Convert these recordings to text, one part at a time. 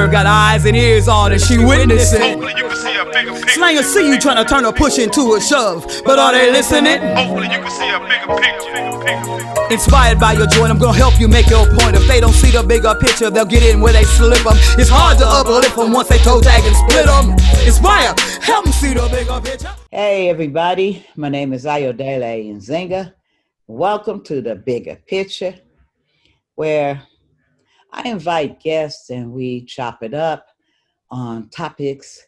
bird got eyes and ears on and she witnessing. Hopefully you can see a bigger picture. Slanger see you trying to turn a push into a shove, but are they listening? Hopefully you can see a bigger picture. Inspired by your joy, I'm gonna help you make your point. If they don't see the bigger picture, they'll get in where they slip them. It's hard to uplift them once they toe tag and split them. Inspire, help them see the bigger picture. Hey everybody, my name is Ayodele Nzinga. Welcome to the Bigger Picture, where I invite guests and we chop it up on topics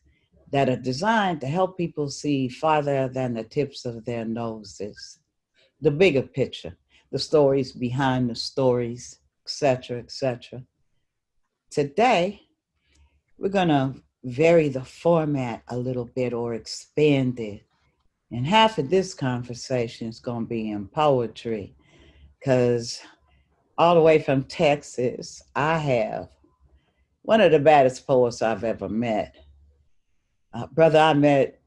that are designed to help people see farther than the tips of their noses. The bigger picture, the stories behind the stories, etc., etc. Today, we're gonna vary the format a little bit or expand it. And half of this conversation is gonna be in poetry, because all the way from Texas, I have one of the baddest poets I've ever met. Brother, I met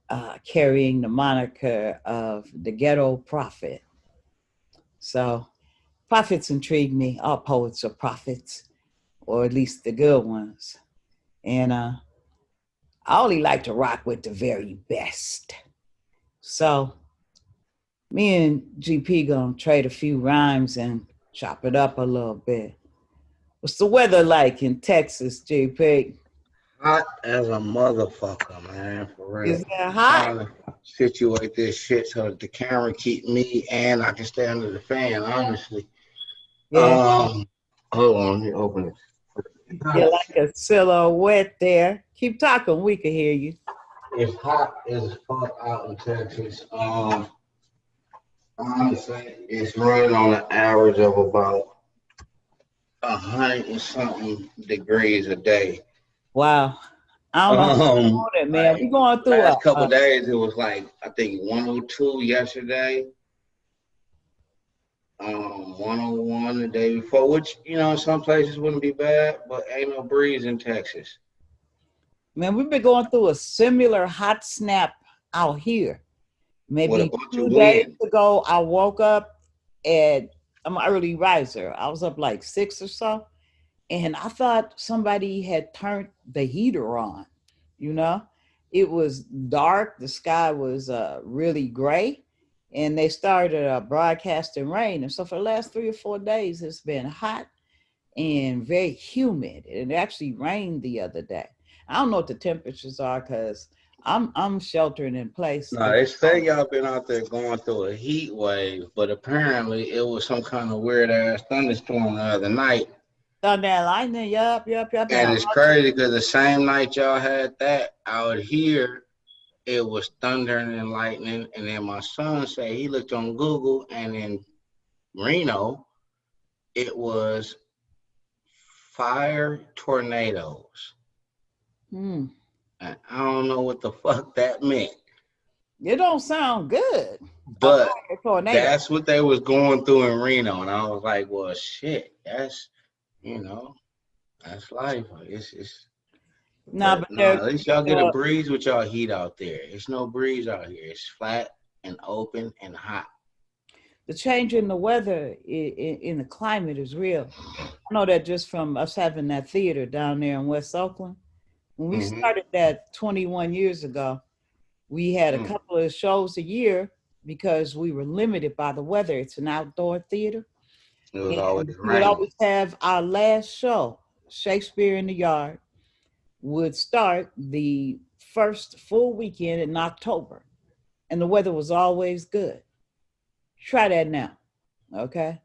carrying the moniker of the Ghetto prophet. So prophets intrigue me. All poets are prophets, or at least the good ones. And I only like to rock with the very best. So me and GP gonna trade a few rhymes and chop it up a little bit. What's the weather like in Texas, GP? Hot as a motherfucker, man, for real. Is that hot? I'm trying to situate this shit so that the camera keep me and I can stay under the fan, honestly. Yeah. Hold on, let me open it. You're like a silhouette there. Keep talking, we can hear you. It's hot as fuck out in Texas. Honestly, it's running on an average of about 100 and something degrees a day. Wow. I don't know that, man. Like, We're going through last couple days, it was like, I think 102 yesterday. 101 the day before, which, you know, some places wouldn't be bad, but ain't no breeze in Texas. Man, we've been going through a similar hot snap out here. Maybe 2 days ago, I woke up and I'm an early riser. I was up like 6 or so. And I thought somebody had turned the heater on, you know? It was dark. The sky was really gray. And they started broadcasting rain. And so for the last 3 or 4 days, it's been hot and very humid. It actually rained the other day. I don't know what the temperatures are because I'm sheltering in place. No, they say y'all been out there going through a heat wave, but apparently it was some kind of weird ass thunderstorm the other night. Thunder and lightning, yup. And it's crazy because the same night y'all had that, out here, it was thundering and lightning. And then my son said he looked on Google, and in Reno, it was fire tornadoes. And I don't know what the fuck that meant. It don't sound good. But that's what they was going through in Reno. And I was like, well, shit, that's, you know, that's life. But at least y'all get a breeze with y'all heat out there. It's no breeze out here. It's flat and open and hot. The change in the weather in the climate is real. I know that just from us having that theater down there in West Oakland. When we started that 21 years ago, we had a couple of shows a year because we were limited by the weather. It's an outdoor theater. It was always raining. We would always have our last show, Shakespeare in the Yard, would start the first full weekend in October. And the weather was always good. Try that now, okay?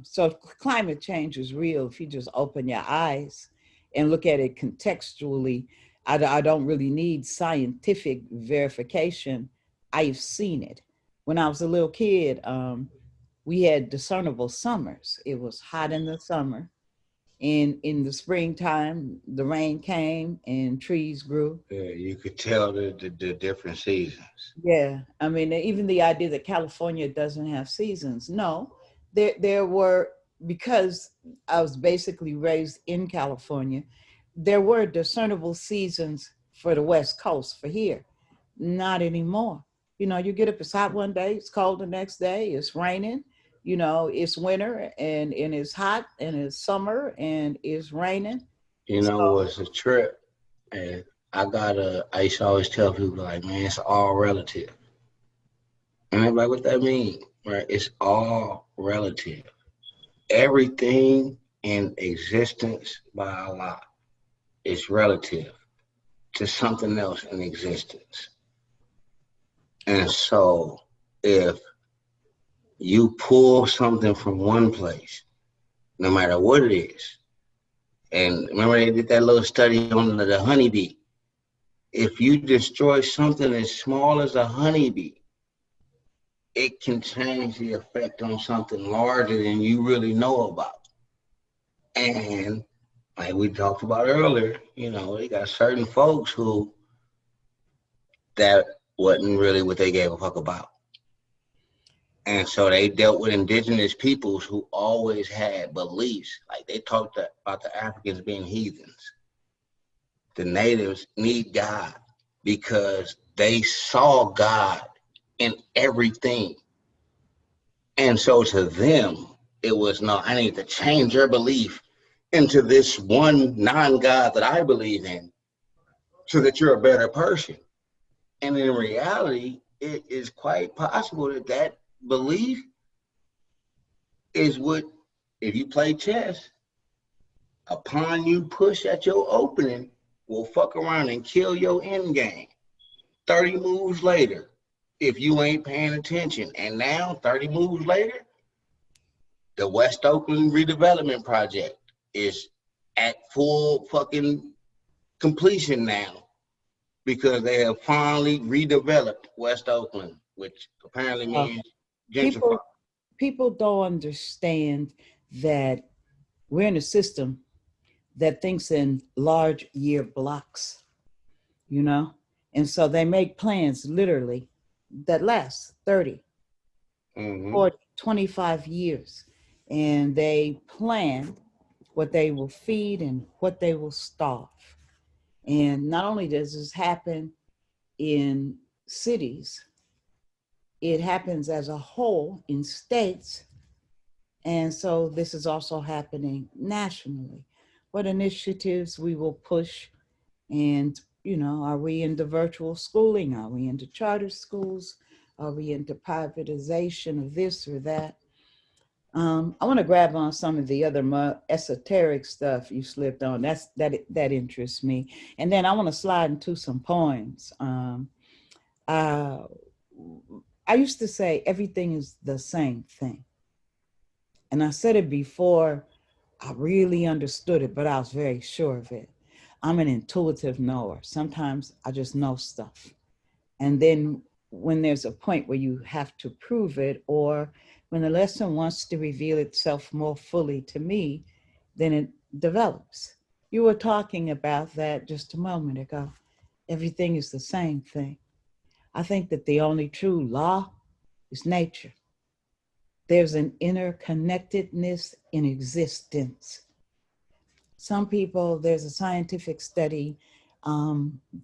So climate change is real if you just open your eyes and look at it contextually. I don't really need scientific verification. I've seen it. When I was a little kid, we had discernible summers. It was hot in the summer. And in the springtime, the rain came and trees grew. Yeah, you could tell the different seasons. Yeah, I mean, even the idea that California doesn't have seasons. No, there were, because I was basically raised in California, there were discernible seasons for the West Coast, for here. Not anymore. You know, you get up, it's hot one day, it's cold the next day, it's raining. You know, it's winter and it's hot and it's summer and it's raining. So, was a trip. And I used to always tell people, like, man, it's all relative. And I'm like, what that mean? Right? It's all relative. Everything in existence by Allah is relative to something else in existence. And so if you pull something from one place, no matter what it is, and remember they did that little study on the honeybee. If you destroy something as small as a honeybee, it can change the effect on something larger than you really know about. And like we talked about earlier, they got certain folks who that wasn't really what they gave a fuck about. And so they dealt with indigenous peoples who always had beliefs. Like they talked about the Africans being heathens. The natives need God because they saw God in everything. And so to them, it was no, I need to change your belief into this one non-God that I believe in so that you're a better person. And in reality, it is quite possible that that belief is what, if you play chess, upon you push at your opening, will fuck around and kill your end game 30 moves later if you ain't paying attention. And now, 30 moves later, the West Oakland redevelopment project is at full fucking completion now because they have finally redeveloped West Oakland, which apparently uh, means gentrify. people people don't understand that we're in a system that thinks in large year blocks, you know? And so they make plans literally that last 30, Mm-hmm. 40, 25 years. And they plan what they will feed and what they will starve. And not only does this happen in cities, it happens as a whole in states. And so this is also happening nationally. What initiatives we will push, and are we into virtual schooling? Are we into charter schools? Are we into privatization of this or that? I want to grab on some of the other more esoteric stuff you slipped on. That interests me, and then I want to slide into some poems. Uh, I used to say everything is the same thing, and I said it before I really understood it, but I was very sure of it. I'm an intuitive knower. Sometimes I just know stuff. And then when there's a point where you have to prove it, or when the lesson wants to reveal itself more fully to me, then it develops. You were talking about that just a moment ago. Everything is the same thing. I think that the only true law is nature. There's an interconnectedness in existence. Some people, there's a scientific study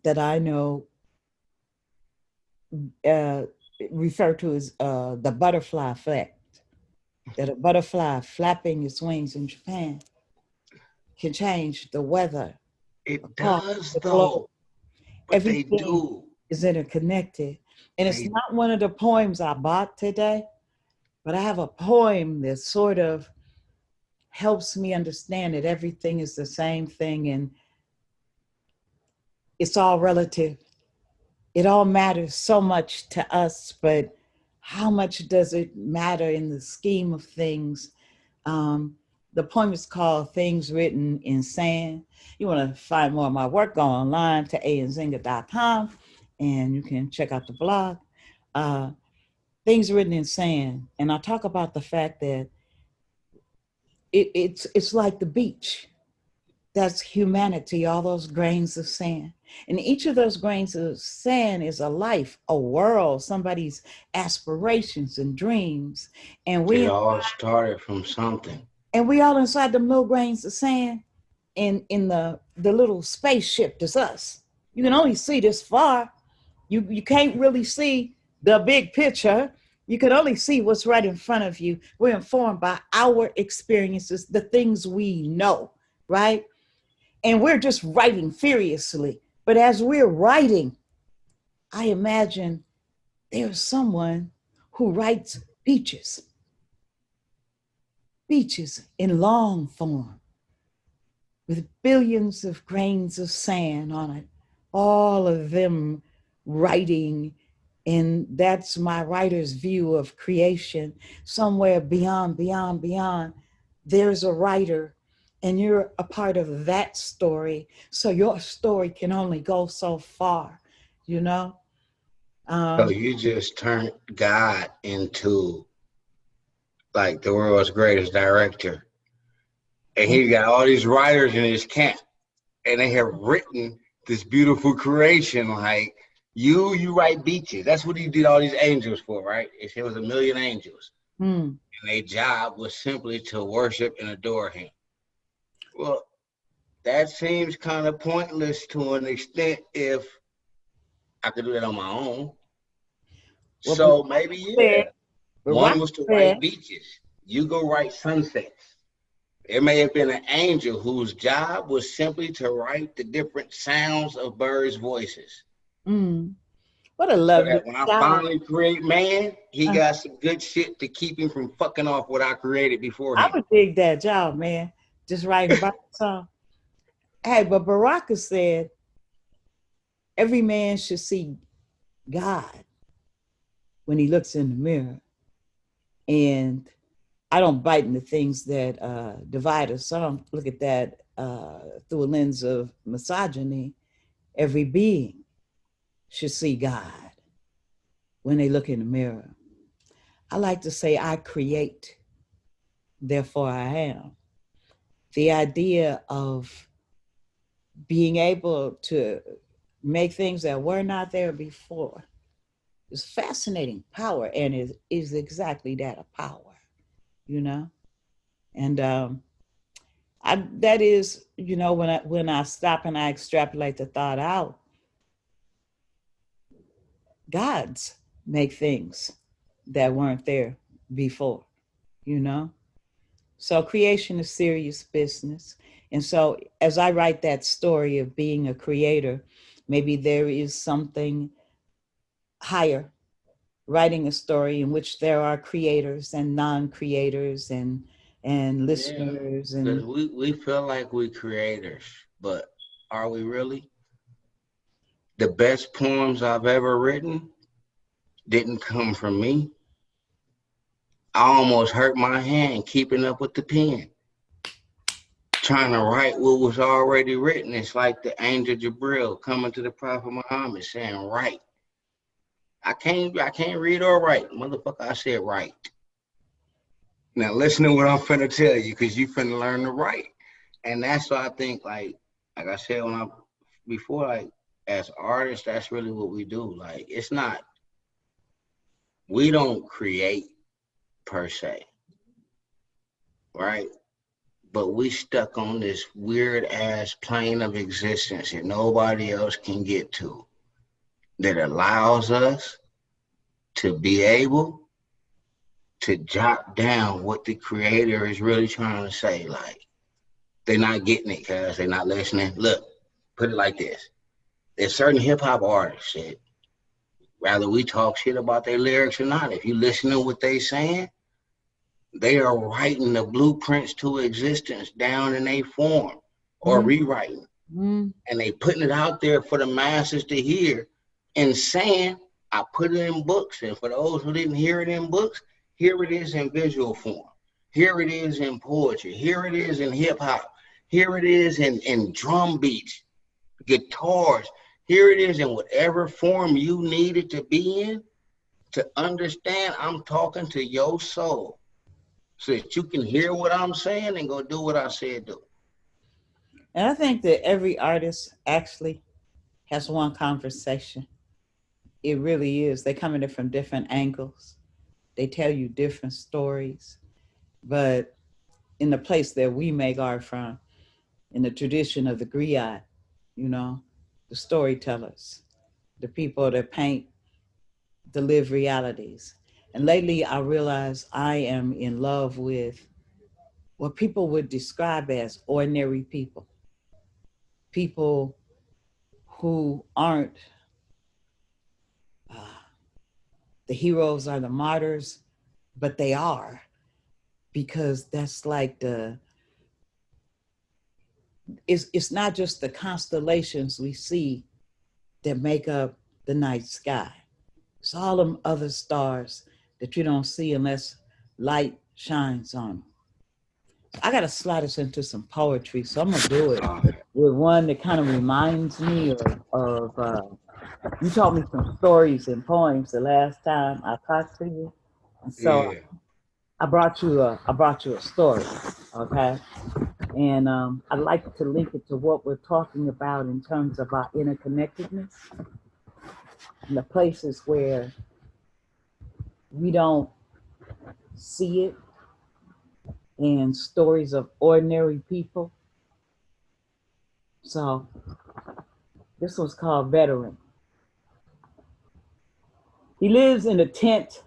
that I know uh, referred to as the butterfly effect, that a butterfly flapping its wings in Japan can change the weather It across does the globe. though, but they Everything do. is interconnected. And it's They not one of the poems I bought today, but I have a poem that sort of helps me understand that everything is the same thing and it's all relative. It all matters so much to us, but how much does it matter in the scheme of things? Um, the poem is called Things Written in Sand. You want to find more of my work, go online to anzinga.com and you can check out the blog. Uh, Things Written in Sand. And I talk about the fact that it's like the beach. That's humanity, all those grains of sand. And each of those grains of sand is a life, a world, somebody's aspirations and dreams. And it we all started from something. and we all inside the little grains of sand in the little spaceship that's us. You can only see this far. You can't really see the big picture. You can only see what's right in front of you. We're informed by our experiences, the things we know, right? and we're just writing furiously. But as we're writing, I imagine there's someone who writes beaches in long form with billions of grains of sand on it, all of them writing. And that's my writer's view of creation. Somewhere beyond, beyond, beyond, there's a writer, and you're a part of that story. So your story can only go so far, you know? So Um, you just turned God into like the world's greatest director. And he got all these writers in his camp, and they have written this beautiful creation. Like you write beaches. That's what he did all these angels for, right? It was a million angels, mm, and their job was simply to worship and adore him. Well, that seems kind of pointless to an extent if I could do that on my own. well, So maybe, said, yeah, Barack one was to said, write beaches. You go write sunsets. There may have been an angel whose job was simply to write the different sounds of birds' voices. mm, what a So lovely that when I job. finally create man, he Uh, got some good shit to keep him from fucking off what I created I beforehand. would dig that job, man. Just writing about song. Hey, but Baraka said every man should see God when he looks in the mirror. And I don't bite into things that divide us. So I don't look at that through a lens of misogyny. Every being should see God when they look in the mirror. I like to say, I create, therefore I am. The idea of being able to make things that were not there before is fascinating power, and is exactly that, a power, you know? And that is, when I stop and I extrapolate the thought out, gods make things that weren't there before, you know? So creation is serious business. And so as I write that story of being a creator, maybe there is something higher, writing a story in which there are creators and non-creators and Yeah, listeners because and we feel like we creators, but are we really? The best poems I've ever written didn't come from me. I almost hurt my hand keeping up with the pen, trying to write what was already written. It's like the angel Jabril coming to the Prophet Muhammad saying, "Write." I can't read or write, motherfucker. I said write. Now listen to what I'm finna tell you, cause you finna learn to write, and that's why I think like I said when I before, like as artists, that's really what we do. Like it's not we don't create per se, right? But we stuck on this weird ass plane of existence that nobody else can get to, that allows us to be able to jot down what the creator is really trying to say. Like they're not getting it because they're not listening. Look, put it like this. There's certain hip hop artists that rather we talk shit about their lyrics or not, if you listen to what they saying, they are writing the blueprints to existence down in a form or mm, rewriting. mm, And they putting it out there for the masses to hear and saying, I put it in books. And for those who didn't hear it in books, here it is in visual form. Here it is in poetry. Here it is in hip hop. Here it is in drum beats, guitars. Here it is in whatever form you need it to be in to understand I'm talking to your soul so that you can hear what I'm saying and go do what I said do. and I think that every artist actually has one conversation. It really is. They come at it from different angles. They tell you different stories. But in the place that we make art from, in the tradition of the griot, you know, the storytellers, the people that paint the live realities. And lately I realize I am in love with what people would describe as ordinary people. people who aren't uh, the heroes or the martyrs, but they are, because that's like it's not just the constellations we see that make up the night sky. It's all them other stars that you don't see unless light shines on them. I gotta slide us into some poetry, so I'm gonna do it with one that kind of reminds me of you told me some stories and poems the last time I talked to you, and so Yeah. I brought you a story, okay? And I'd like to link it to what we're talking about in terms of our interconnectedness and the places where we don't see it, and stories of ordinary people. So this one's called Veteran. He lives in a tent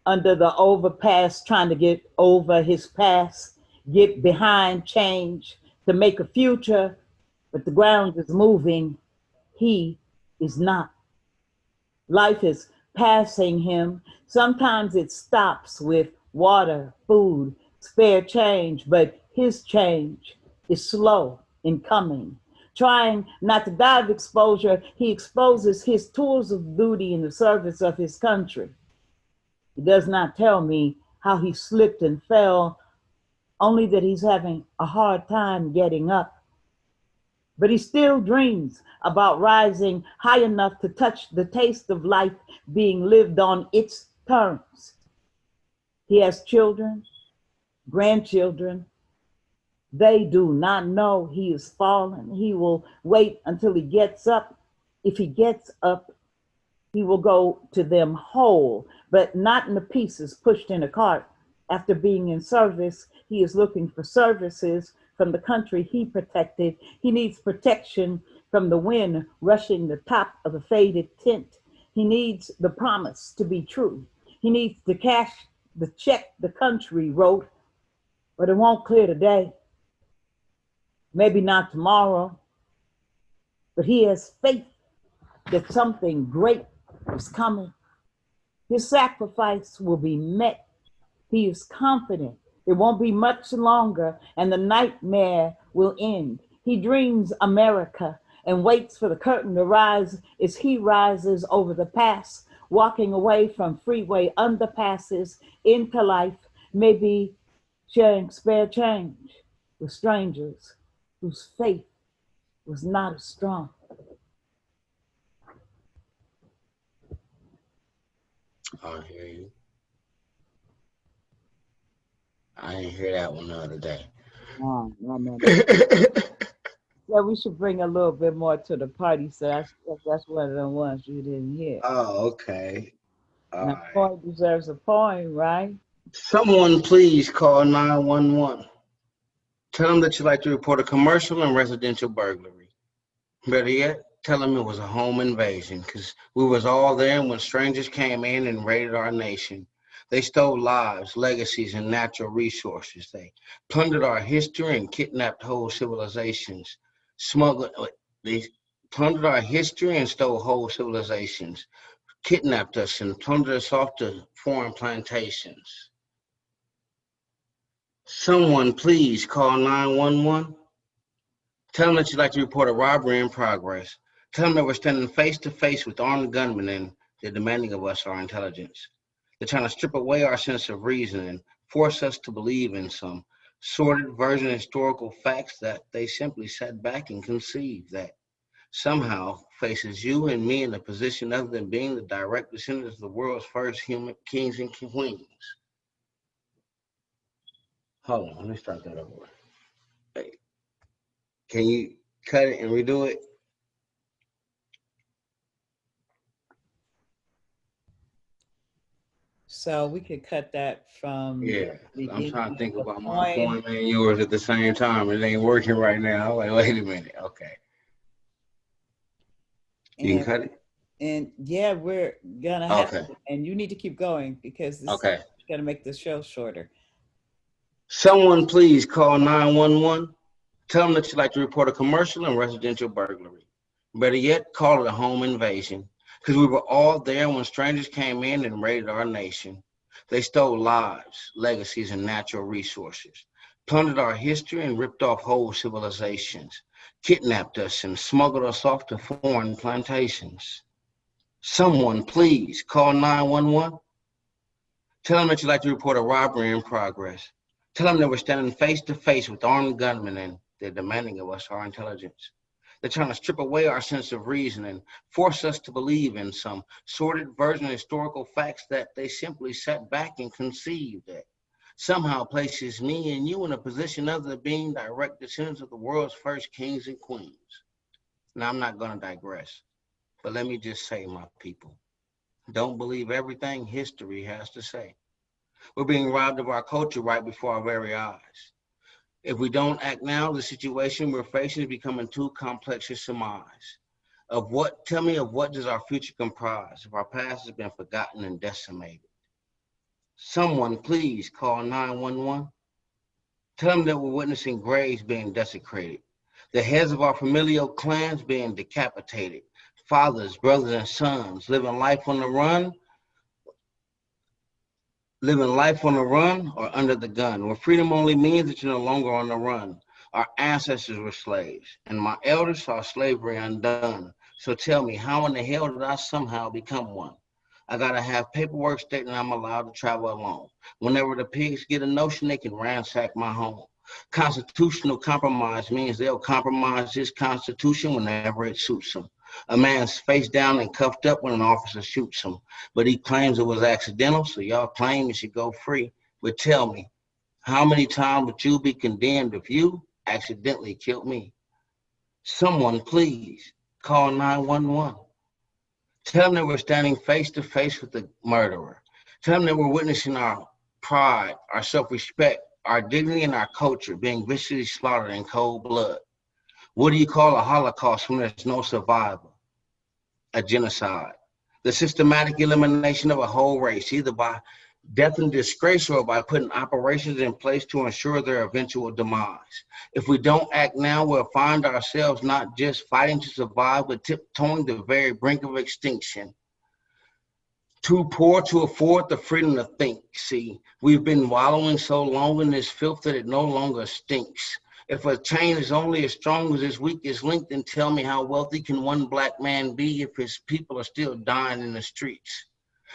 under the overpass, trying to get over his past, get behind change to make a future, but the ground is moving. He is not. Life is passing him. Sometimes it stops with water, food, spare change, but his change is slow in coming. Trying not to die of exposure, he exposes his tools of duty in the service of his country. He does not tell me how he slipped and fell, only that he's having a hard time getting up. But he still dreams about rising high enough to touch the taste of life being lived on its terms. He has children, grandchildren. They do not know he is fallen. He will wait until he gets up. If he gets up, he will go to them whole, but not in the pieces pushed in a cart. After being in service, he is looking for services from the country he protected. He needs protection from the wind rushing the top of the faded tent. He needs the promise to be true. He needs to cash the check the country wrote, but it won't clear today. Maybe not tomorrow, but he has faith that something great is coming. His sacrifice will be met. He is confident it won't be much longer and the nightmare will end. He dreams America and waits for the curtain to rise as he rises over the pass, walking away from freeway underpasses into life, maybe sharing spare change with strangers whose faith was not as strong. I hear you. I didn't hear that one the other day. No. Yeah, we should bring a little bit more to the party. So that's one of the ones you didn't hear. Oh, okay. All Now, right. poem deserves a poem, right? Someone please call 911. Tell them that you'd like to report a commercial and residential burglary. Better yet, tell them it was a home invasion, because we was all there when strangers came in and raided our nation. They stole lives, legacies, and natural resources. They plundered our history and kidnapped whole civilizations. They plundered our history and stole whole civilizations, kidnapped us and plundered us off to foreign plantations. Someone please call 911. Tell them that you'd like to report a robbery in progress. Tell them that we're standing face to face with armed gunmen and they're demanding of us our intelligence. They're trying to strip away our sense of reason and force us to believe in some sordid version of historical facts that they simply sat back and conceived, that somehow faces you and me in a position other than being the direct descendants of the world's first human kings and queens. Hold on, let me start that over. Hey, can you cut it and redo it? So we could cut that from Yeah, the I'm beginning trying to think of the about my poem. point and yours at the same time. It ain't working right now. I'm like, wait a minute. Okay. You can And cut it? yeah, we're gonna have Okay. to, and you need to keep going because this is Okay. gonna make the show shorter. Someone please call 911. Tell them that you'd like to report a commercial and residential burglary. Better yet, call it a home invasion, because we were all there when strangers came in and raided our nation. They stole lives, legacies, and natural resources, plundered our history and ripped off whole civilizations, kidnapped us and smuggled us off to foreign plantations. Someone please call 911. Tell them that you'd like to report a robbery in progress. Tell them that we're standing face to face with armed gunmen and they're demanding of us our intelligence. They're trying to strip away our sense of reason and force us to believe in some sordid version of historical facts that they simply sat back and conceived that somehow places me and you in a position of the being direct descendants of the world's first kings and queens. Now, I'm not going to digress, but let me just say, my people, don't believe everything history has to say. We're being robbed of our culture right before our very eyes. If we don't act now, the situation we're facing is becoming too complex to surmise. Tell me of what does our future comprise if our past has been forgotten and decimated? Someone please call 911. Tell them that we're witnessing graves being desecrated, the heads of our familial clans being decapitated, fathers, brothers, and sons living life on the run or under the gun, where freedom only means that you're no longer on the run. Our ancestors were slaves, and my elders saw slavery undone. So tell me, how in the hell did I somehow become one? I gotta have paperwork stating I'm allowed to travel alone. Whenever the pigs get a notion, they can ransack my home. Constitutional compromise means they'll compromise this constitution whenever it suits them. A man's face down and cuffed up when an officer shoots him, but he claims it was accidental, so y'all claim he should go free. But tell me, how many times would you be condemned if you accidentally killed me? Someone please call 911. Tell them that we're standing face to face with the murderer. Tell them that we're witnessing our pride, our self-respect, our dignity, and our culture being viciously slaughtered in cold blood. What do you call a Holocaust when there's no survivor? A genocide. The systematic elimination of a whole race, either by death and disgrace or by putting operations in place to ensure their eventual demise. If we don't act now, we'll find ourselves not just fighting to survive, but tiptoeing the very brink of extinction. Too poor to afford the freedom to think. See, we've been wallowing so long in this filth that it no longer stinks. If a chain is only as strong as its weakest link, then tell me how wealthy can one black man be if his people are still dying in the streets?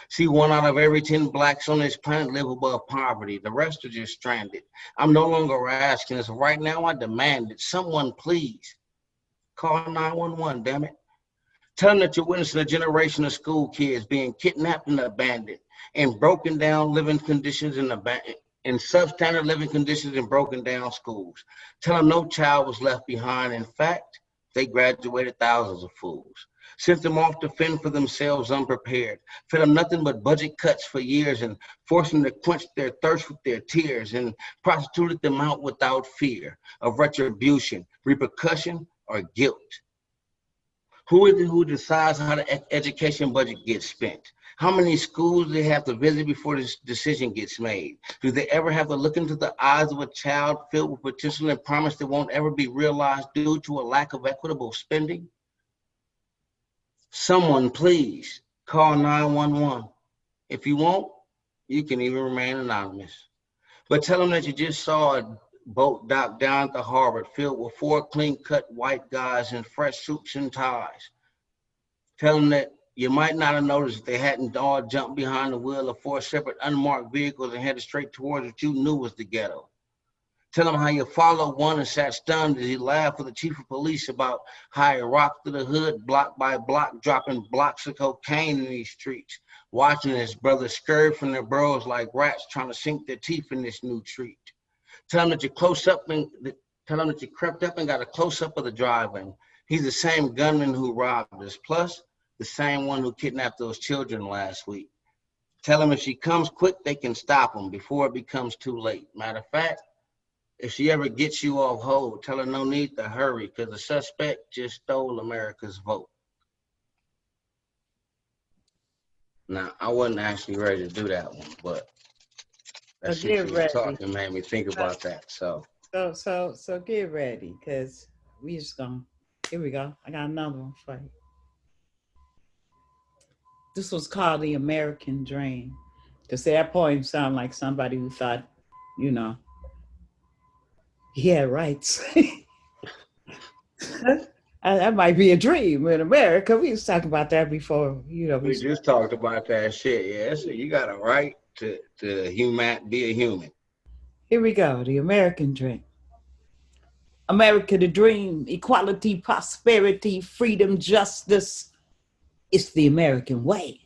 See, 1 out of every 10 blacks on this planet live above poverty. The rest are just stranded. I'm no longer asking this. Right now, I demand it. Someone please call 911, damn it. Tell them that you're witnessing a generation of school kids being kidnapped and abandoned in broken down living conditions in substandard living conditions in broken down schools. Tell them no child was left behind. In fact, they graduated thousands of fools. Sent them off to fend for themselves unprepared. Fed them nothing but budget cuts for years and forced them to quench their thirst with their tears and prostituted them out without fear of retribution, repercussion, or guilt. Who is it who decides how the education budget gets spent? How many schools do they have to visit before this decision gets made? Do they ever have to look into the eyes of a child filled with potential and promise that won't ever be realized due to a lack of equitable spending? Someone please call 911. If you won't, you can even remain anonymous. But tell them that you just saw a boat dock down at the harbor filled with 4 clean-cut white guys in fresh suits and ties. Tell them that you might not have noticed if they hadn't all jumped behind the wheel of 4 separate unmarked vehicles and headed straight towards what you knew was the ghetto. Tell them how you followed one and sat stunned as he laughed with the chief of police about how he rocked through the hood block by block, dropping blocks of cocaine in these streets, watching his brothers scurry from their burrows like rats trying to sink their teeth in this new treat. Tell them that you crept up and got a close-up of the driver. And he's the same gunman who robbed us, plus the same one who kidnapped those children last week. Tell them if she comes quick, they can stop him before it becomes too late. Matter of fact, if she ever gets you off hold, tell her no need to hurry because the suspect just stole America's vote. Now, I wasn't actually ready to do that one, but as she was talking made me think about that. So So get ready, cause we just gonna. Here we go. I got another one for you. This was called the American Dream. To say that poem sound like somebody who thought, you know, he had rights. That might be a dream in America. We was talking about that before, you know. We just talked about that shit. Yeah, so you got a right to be a human. Here we go. The American Dream. America, the dream, equality, prosperity, freedom, justice. It's the American way.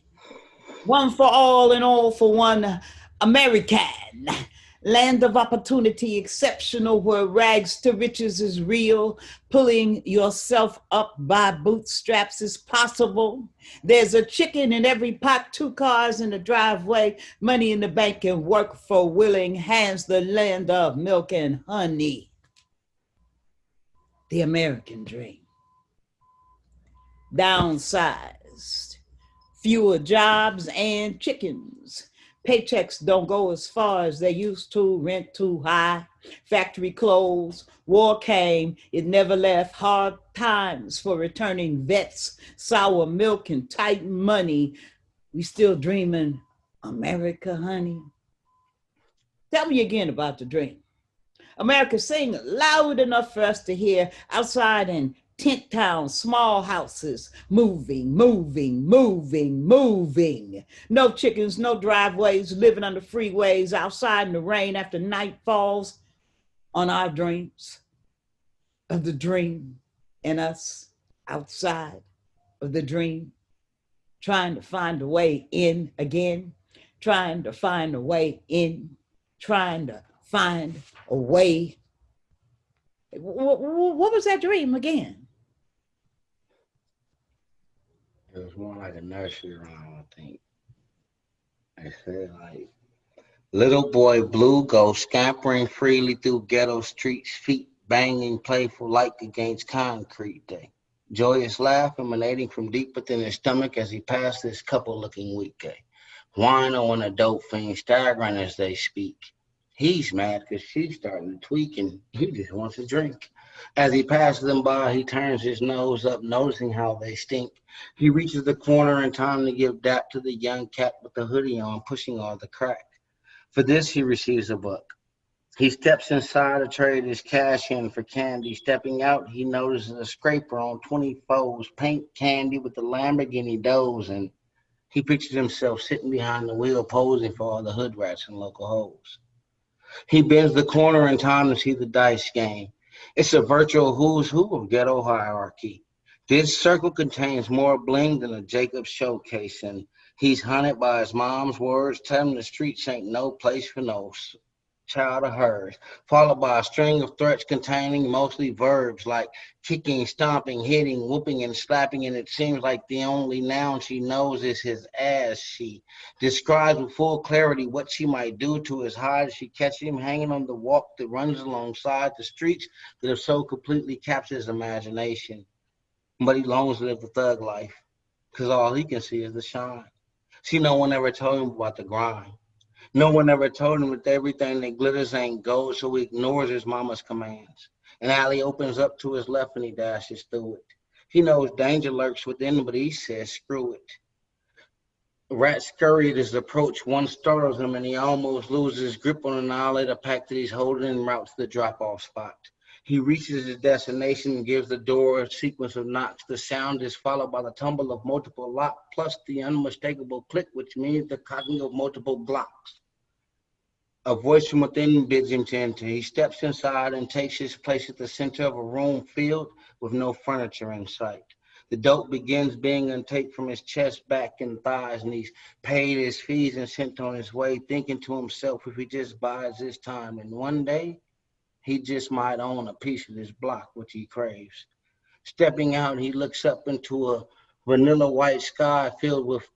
One for all and all for one. American. Land of opportunity, exceptional, where rags to riches is real. Pulling yourself up by bootstraps is possible. There's a chicken in every pot, 2 cars in the driveway, money in the bank, and work for willing hands. The land of milk and honey. The American dream. Downsized, fewer jobs and chickens. Paychecks don't go as far as they used to, rent too high, factory closed, war came, it never left, hard times for returning vets, sour milk and tight money. We still dreaming America, honey. Tell me again about the dream. America, sing loud enough for us to hear outside in tent towns, small houses, moving, moving, moving, moving. No chickens, no driveways, living on the freeways, outside in the rain after night falls on our dreams of the dream in us, outside of the dream, trying to find a way in again, trying to find a way in, trying to find a way. What was that dream again? It was more like a nursery rhyme, I think. I said like, little boy Blue goes scampering freely through ghetto streets, feet banging, playful like against concrete day. Joyous laugh emanating from deep within his stomach as he passed this couple-looking weekday. Wino and a dope fiend staggering as they speak. He's mad because she's starting to tweak and he just wants a drink. As he passes them by, he turns his nose up, noticing how they stink. He reaches the corner in time to give dap to the young cat with the hoodie on, pushing all the crack. For this, he receives a buck. He steps inside to trade his cash in for candy. Stepping out, he notices a scraper on 24's paint candy with the Lamborghini doors, and he pictures himself sitting behind the wheel posing for all the hood rats and local hoes. He bends the corner in time to see the dice game. It's a virtual who's who of ghetto hierarchy. This circle contains more bling than a Jacob showcase, and he's hunted by his mom's words, telling him the streets ain't no place for no child of hers, followed by a string of threats containing mostly verbs like kicking, stomping, hitting, whooping, and slapping, and it seems like the only noun she knows is his ass. She describes with full clarity what she might do to his hide if she catches him hanging on the walk that runs alongside the streets that have so completely captured his imagination. But he longs to live the thug life, because all he can see is the shine. See, no one ever told him about the grind. No one ever told him that everything that glitters ain't gold, so he ignores his mama's commands. An alley opens up to his left and he dashes through it. He knows danger lurks within, but he says, screw it. Rat scurry at his approach. One startles him and he almost loses his grip on an annihilator pack that he's holding en route to the drop-off spot. He reaches his destination and gives the door a sequence of knocks. The sound is followed by the tumble of multiple locks, plus the unmistakable click, which means the cocking of multiple blocks. A voice from within bids him to enter. He steps inside and takes his place at the center of a room filled with no furniture in sight. The dope begins being untaped from his chest, back, and thighs, and he's paid his fees and sent on his way, thinking to himself if he just buys his time, and one day he just might own a piece of this block, which he craves. Stepping out, he looks up into a vanilla white sky filled with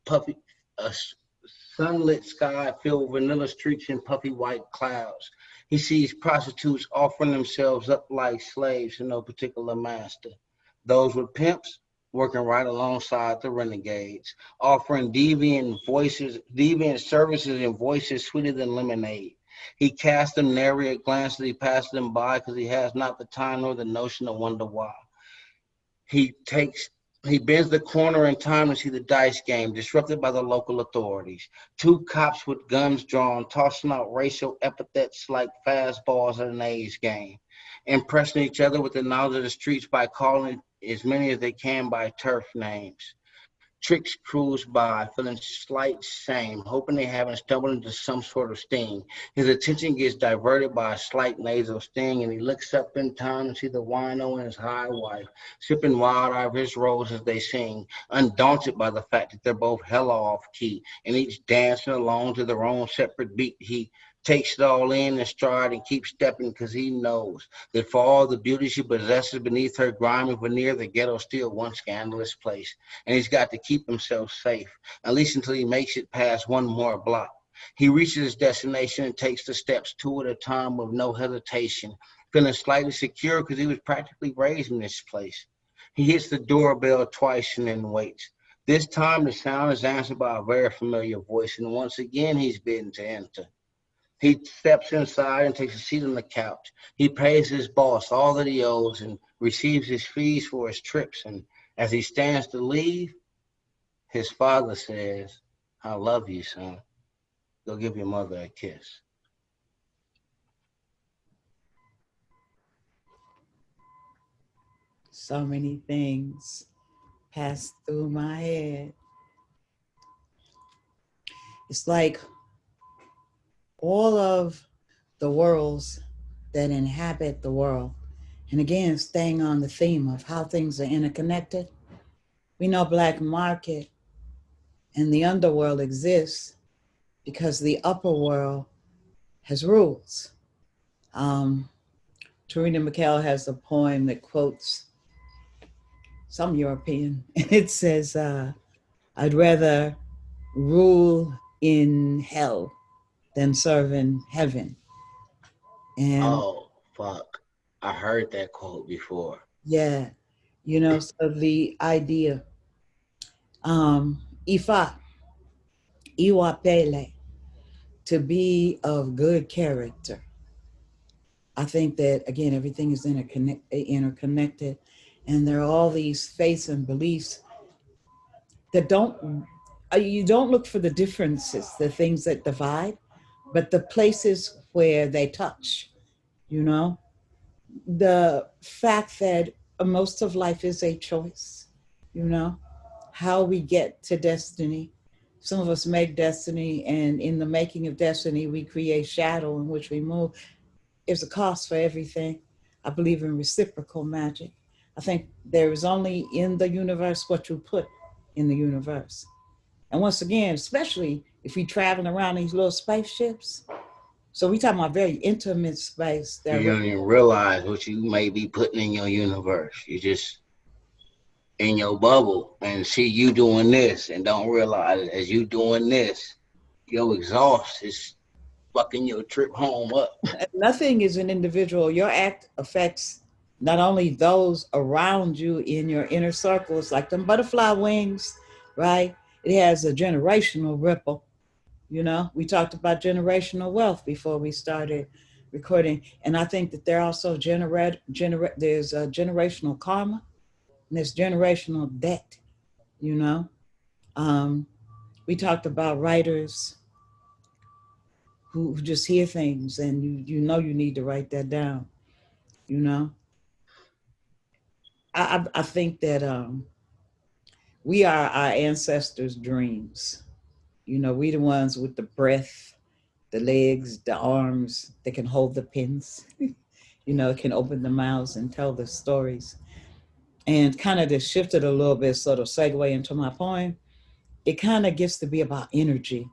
sunlit sky filled with vanilla streaks and puffy white clouds. He sees prostitutes offering themselves up like slaves to no particular master. Those with pimps working right alongside the renegades, offering deviant services and voices sweeter than lemonade. He casts them nary a glance as he passes them by, because he has not the time nor the notion to wonder why. He takes he bends the corner in time to see the dice game disrupted by the local authorities. Two cops with guns drawn, tossing out racial epithets like fastballs at an A's game, impressing each other with the knowledge of the streets by calling as many as they can by turf names. Tricks cruise by, feeling slight shame, hoping they haven't stumbled into some sort of sting. His attention gets diverted by a slight nasal sting, and he looks up in time to see the wino and his high wife, sipping wild out of his rose as they sing, undaunted by the fact that they're both hella off key, and each dancing along to their own separate beat. He takes it all in stride and keeps stepping, because he knows that for all the beauty she possesses beneath her grimy veneer, the ghetto's still one scandalous place, and he's got to keep himself safe, at least until he makes it past one more block. He reaches his destination and takes the steps two at a time with no hesitation, feeling slightly secure because he was practically raised in this place. He hits the doorbell twice and then waits. This time the sound is answered by a very familiar voice, and once again he's bidden to enter. He steps inside and takes a seat on the couch. He pays his boss all that he owes and receives his fees for his trips. And as he stands to leave, his father says, "I love you, son. Go give your mother a kiss." So many things pass through my head. It's like all of the worlds that inhabit the world. And again, staying on the theme of how things are interconnected, we know black market and the underworld exists because the upper world has rules. Um, Tarina McKell has a poem that quotes some European, and it says, I'd rather rule in hell than serve in heaven. And Oh, fuck. I heard that quote before. yeah, so the idea, Ifa, Iwapele, to be of good character. I think that, again, everything is interconnected, and there are all these faiths and beliefs that you don't look for the differences, the things that divide, but the places where they touch, you know? The fact that most of life is a choice, you know? How we get to destiny. Some of us make destiny, and in the making of destiny, we create shadow in which we move. There's a cost for everything. I believe in reciprocal magic. I think there is only in the universe what you put in the universe. And once again, especially if we traveling around these little spaceships, so we talking about very intimate space You that don't even realize what you may be putting in your universe. You just in your bubble and see you doing this and don't realize as you doing this, your exhaust is fucking your trip home up. nothing is an individual. Your act affects not only those around you in your inner circles, like them butterfly wings, right? It has a generational ripple. We talked about generational wealth before we started recording, and I think that there also there's a generational karma and there's generational debt. You know, um, we talked about writers who just hear things and you you need to write that down. You know, I think that we are our ancestors' dreams. We the ones with the breath, the legs, the arms that can hold the pens. Can open the mouths and tell the stories. And kind of just shifted a little bit, sort of segue into my poem. It kind of gets to be about energy.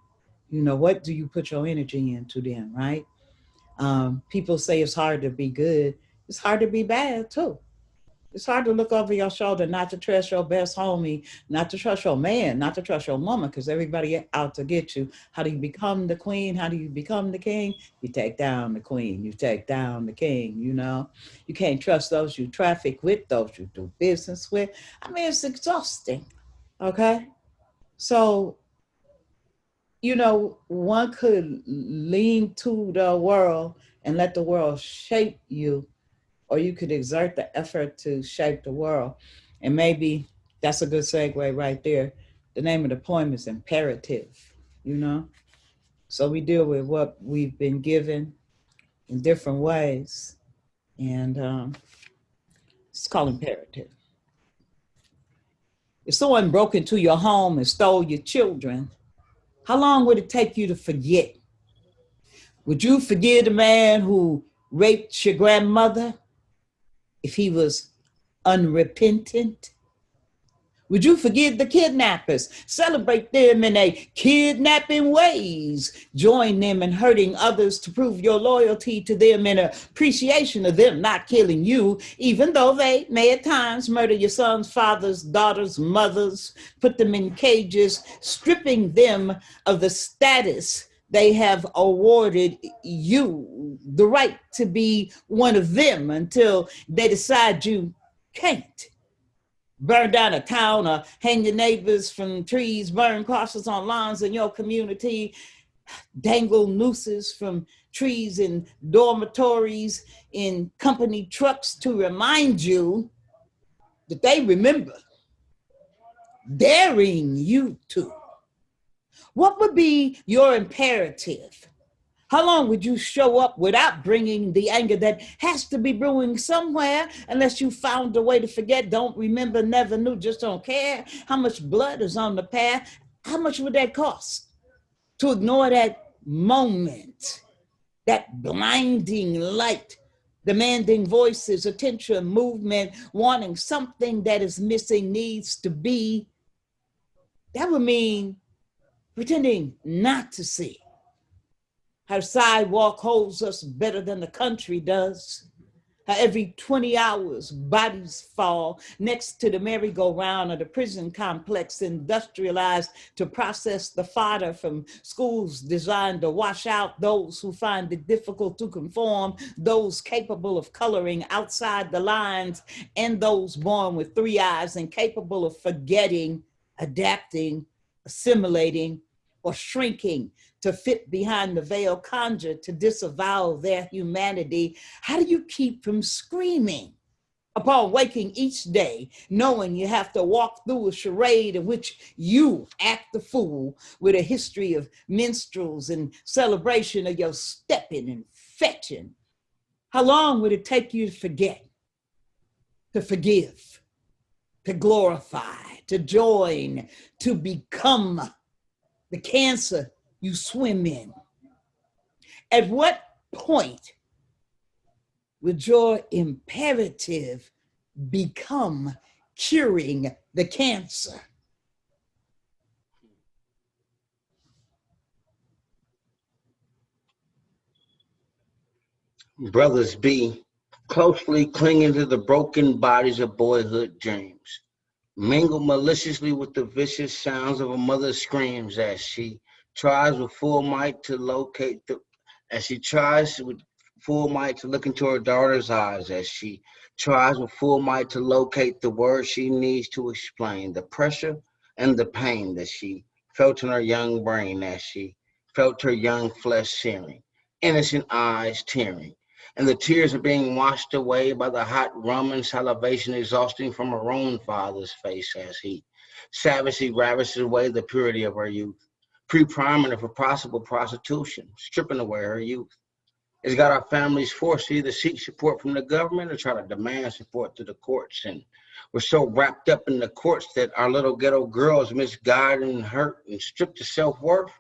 What do you put your energy into then, right? People say it's hard to be good. It's hard to be bad too. It's hard to look over your shoulder, not to trust your best homie, not to trust your man, not to trust your mama, because everybody out to get you. How do you become the queen? How do you become the king? You take down the queen. You take down the king, You can't trust those you traffic with, those you do business with. I mean, it's exhausting, okay? So, you know, one could lean to the world and let the world shape you, or you could exert the effort to shape the world. And maybe that's a good segue right there. The name of the poem is Imperative, you know? So we deal with what we've been given in different ways. And it's called Imperative. If someone broke into your home and stole your children, how long would it take you to forget? Would you forgive the man who raped your grandmother if he was unrepentant? Would you forgive the kidnappers? Celebrate them in their kidnapping ways. Join them in hurting others to prove your loyalty to them in appreciation of them not killing you, even though they may at times murder your sons, fathers, daughters, mothers, put them in cages, stripping them of the status they have awarded you, the right to be one of them until they decide you can't. Burn down a town or hang your neighbors from trees, burn crosses on lawns in your community, dangle nooses from trees in dormitories, in company trucks to remind you that they remember, daring you to. What would be your imperative? How long would you show up without bringing the anger that has to be brewing somewhere unless you found a way to forget, don't remember, never knew, just don't care? How much blood is on the path? How much would that cost to ignore that moment, that blinding light, demanding voices, attention, movement, wanting something that is missing, needs to be? That would mean pretending not to see. How the sidewalk holds us better than the country does. How every 20 hours bodies fall next to the merry-go-round of the prison complex, industrialized to process the fodder from schools designed to wash out those who find it difficult to conform, those capable of coloring outside the lines, and those born with three eyes and capable of forgetting, adapting, assimilating, or shrinking to fit behind the veil conjured to disavow their humanity. How do you keep from screaming upon waking each day, knowing you have to walk through a charade in which you act the fool, with a history of minstrels and celebration of your stepping and fetching? How long would it take you to forget, to forgive, to glorify, to join, to become the cancer you swim in? At what point would your imperative become curing the cancer? Brothers be closely clinging to the broken bodies of boyhood dreams, mingle maliciously with the vicious sounds of a mother's screams as she tries with full might to locate the as she tries with full might to look into her daughter's eyes, as she tries with full might to locate the words she needs to explain the pressure and the pain that she felt in her young brain, as she felt her young flesh searing, innocent eyes tearing, and the tears are being washed away by the hot rum and salivation exhausting from her own father's face as he savagely ravishes away the purity of her youth, pre-priming her for possible prostitution, stripping away her youth. It's got our families forced to either seek support from the government or try to demand support through the courts. And we're so wrapped up in the courts that our little ghetto girls misguided and hurt and stripped of self-worth,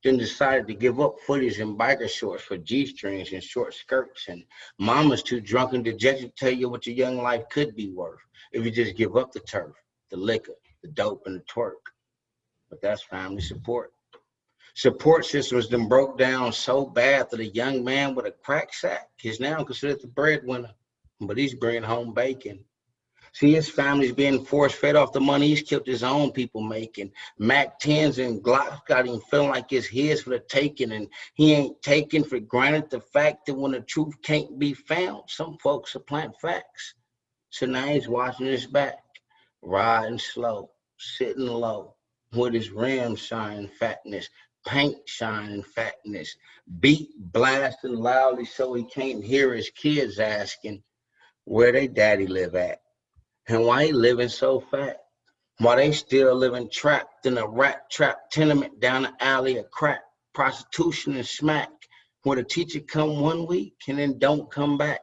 then decided to give up footies and biker shorts for G-strings and short skirts. And mama's too drunk and dejected to tell you what your young life could be worth if you just give up the turf, the liquor, the dope, and the twerk. But that's family support. Support systems then broke down so bad that a young man with a crack sack is now considered the breadwinner, but he's bringing home bacon. See, his family's being forced fed off the money he's killed his own people making. Mac 10s and Glocks got him feeling like it's his for the taking, and he ain't taking for granted the fact that when the truth can't be found, some folks supplant facts. So now he's watching his back, riding slow, sitting low, with his rims shining fatness, paint shining fatness, beat blasting loudly so he can't hear his kids asking where they daddy live at and why he living so fat. While they still living trapped in a rat trap tenement down the alley of crack, prostitution and smack, where the teacher come 1 week and then don't come back,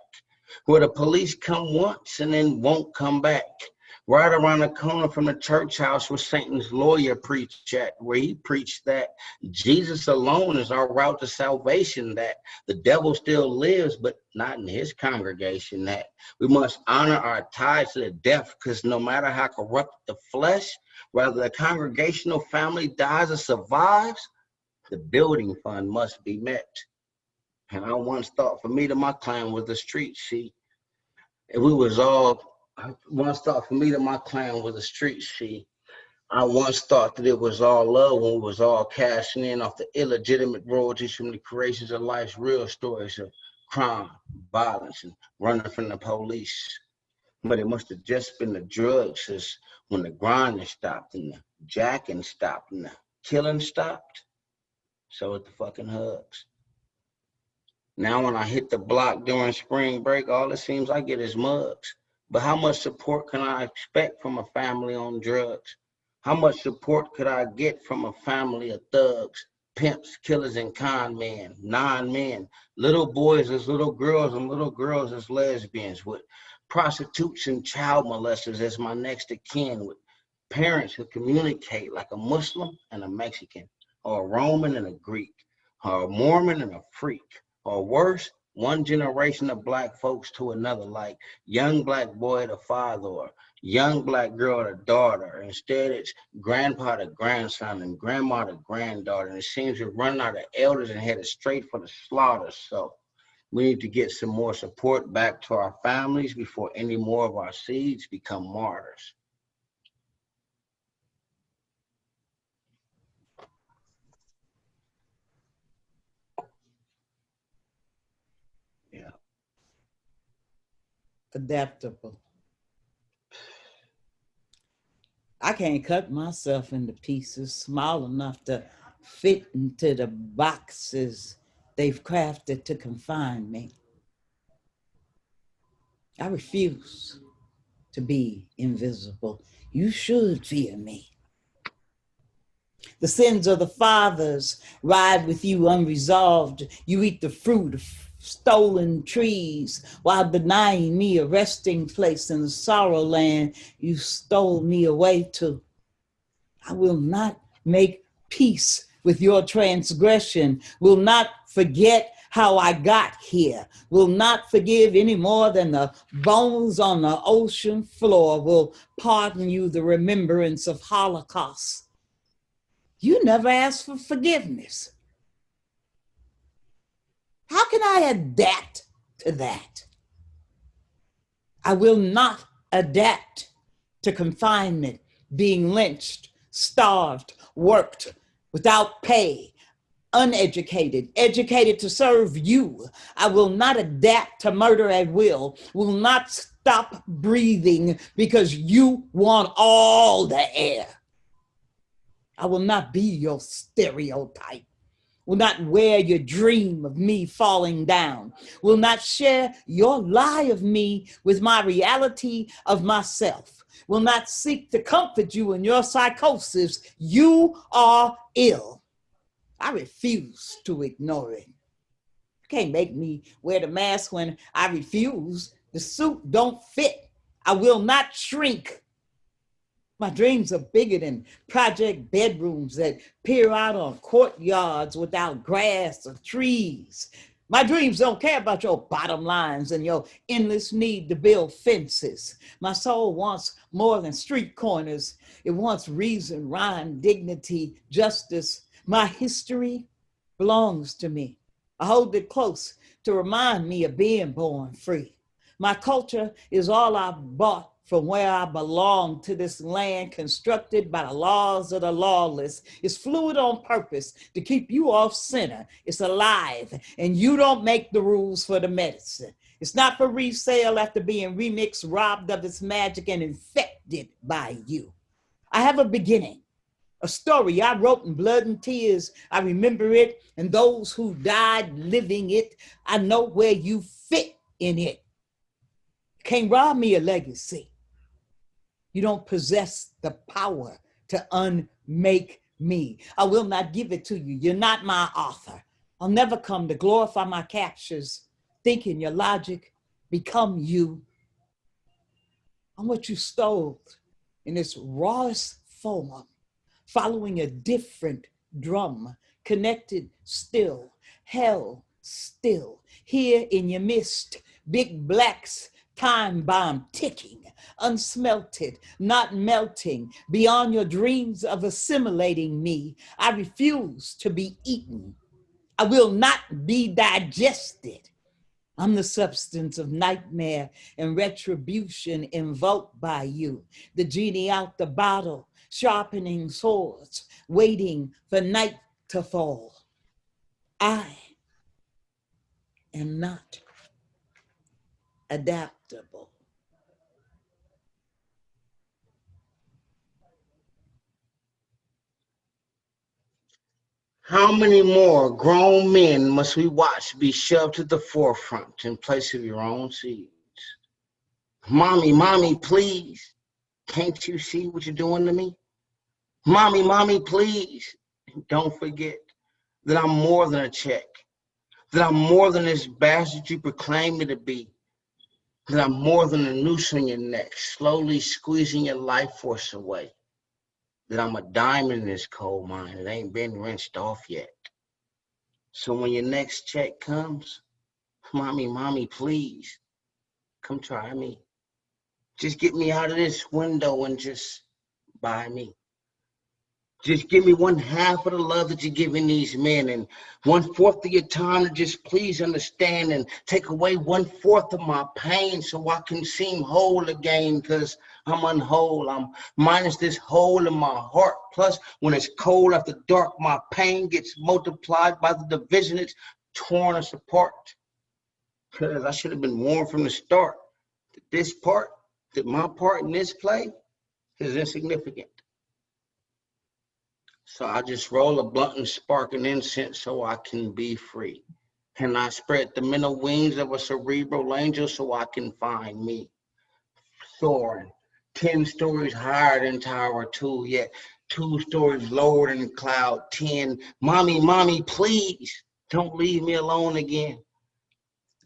where the police come once and then won't come back. Right around the corner from the church house where Satan's lawyer preached at, where he preached that Jesus alone is our route to salvation, that the devil still lives, but not in his congregation, that we must honor our ties to the death, because no matter how corrupt the flesh, whether the congregational family dies or survives, the building fund must be met. And I once thought for me to my clan was the street, see, and we was all, I once thought for me that my clan was a street, see. I once thought that it was all love when we was all cashing in off the illegitimate royalties from the creations of life's real stories of crime, violence, and running from the police. But it must have just been the drugs, as when the grinding stopped and the jacking stopped and the killing stopped. So it the fucking hugs. Now when I hit the block during spring break, all it seems I get is mugs. But how much support can I expect from a family on drugs? How much support could I get from a family of thugs, pimps, killers, and con men, non-men, little boys as little girls and little girls as lesbians, with prostitutes and child molesters as my next of kin, with parents who communicate like a Muslim and a Mexican, or a Roman and a Greek, or a Mormon and a freak, or worse, one generation of black folks to another, like young black boy to father or young black girl to daughter. Instead, it's grandpa to grandson and grandma to granddaughter. And it seems we're running out of elders and headed straight for the slaughter. So we need to get some more support back to our families before any more of our seeds become martyrs. Yeah. Adaptable. I can't cut myself into pieces small enough to fit into the boxes they've crafted to confine me. I refuse to be invisible. You should fear me. The sins of the fathers ride with you unresolved. You eat the fruit of stolen trees while denying me a resting place in the sorrow land you stole me away to. I will not make peace with your transgression, will not forget how I got here, will not forgive any more than the bones on the ocean floor, will pardon you the remembrance of Holocaust. You never asked for forgiveness. How can I adapt to that? I will not adapt to confinement, being lynched, starved, worked without pay, uneducated, educated to serve you. I will not adapt to murder at will not stop breathing because you want all the air. I will not be your stereotype, will not wear your dream of me falling down, will not share your lie of me with my reality of myself, will not seek to comfort you in your psychosis. You are ill. I refuse to ignore it. You can't make me wear the mask when I refuse. The suit don't fit. I will not shrink. My dreams are bigger than project bedrooms that peer out on courtyards without grass or trees. My dreams don't care about your bottom lines and your endless need to build fences. My soul wants more than street corners. It wants reason, rhyme, dignity, justice. My history belongs to me. I hold it close to remind me of being born free. My culture is all I bought from where I belong to this land constructed by the laws of the lawless. It's fluid on purpose to keep you off center. It's alive, and you don't make the rules for the medicine. It's not for resale after being remixed, robbed of its magic, and infected by you. I have a beginning, A story I wrote in blood and tears. I remember it, and those who died living it. I know where you fit in it. Can't rob me of legacy. You don't possess the power to unmake me. I will not give it to you. You're not my author. I'll never come to glorify my captures, thinking your logic become you. I'm what you stole in its rawest form, following a different drum, connected still, hell still, here in your midst, big blacks, time bomb ticking, unsmelted, not melting, beyond your dreams of assimilating me. I refuse to be eaten. I will not be digested. I'm the substance of nightmare and retribution invoked by you. The genie out the bottle, sharpening swords, waiting for night to fall. I am not adaptable. How many more grown men must we watch be shoved to the forefront in place of your own seeds? Mommy, mommy, please, can't you see what you're doing to me? Mommy, mommy, please, don't forget that I'm more than a check, that I'm more than this bastard you proclaim me to be, that I'm more than a noose on your neck, slowly squeezing your life force away, that I'm a diamond in this coal mine that ain't been wrenched off yet. So when your next check comes, mommy, mommy, please, come try me. Just get me out of this window and just buy me. Just give me one half of the love that you're giving these men and 1/4 of your time to just please understand and take away 1/4 of my pain so I can seem whole again, because I'm unwhole. I'm minus this hole in my heart. Plus, when it's cold after dark, my pain gets multiplied by the division. It's torn us apart. Because I should have been warned from the start that this part, that my part in this play is insignificant. So I just roll a blunt and spark an incense so I can be free. And I spread the mental wings of a cerebral angel so I can find me. Soaring 10 stories higher than Tower 2, yet 2 stories lower than Cloud 10. Mommy, mommy, please, don't leave me alone again.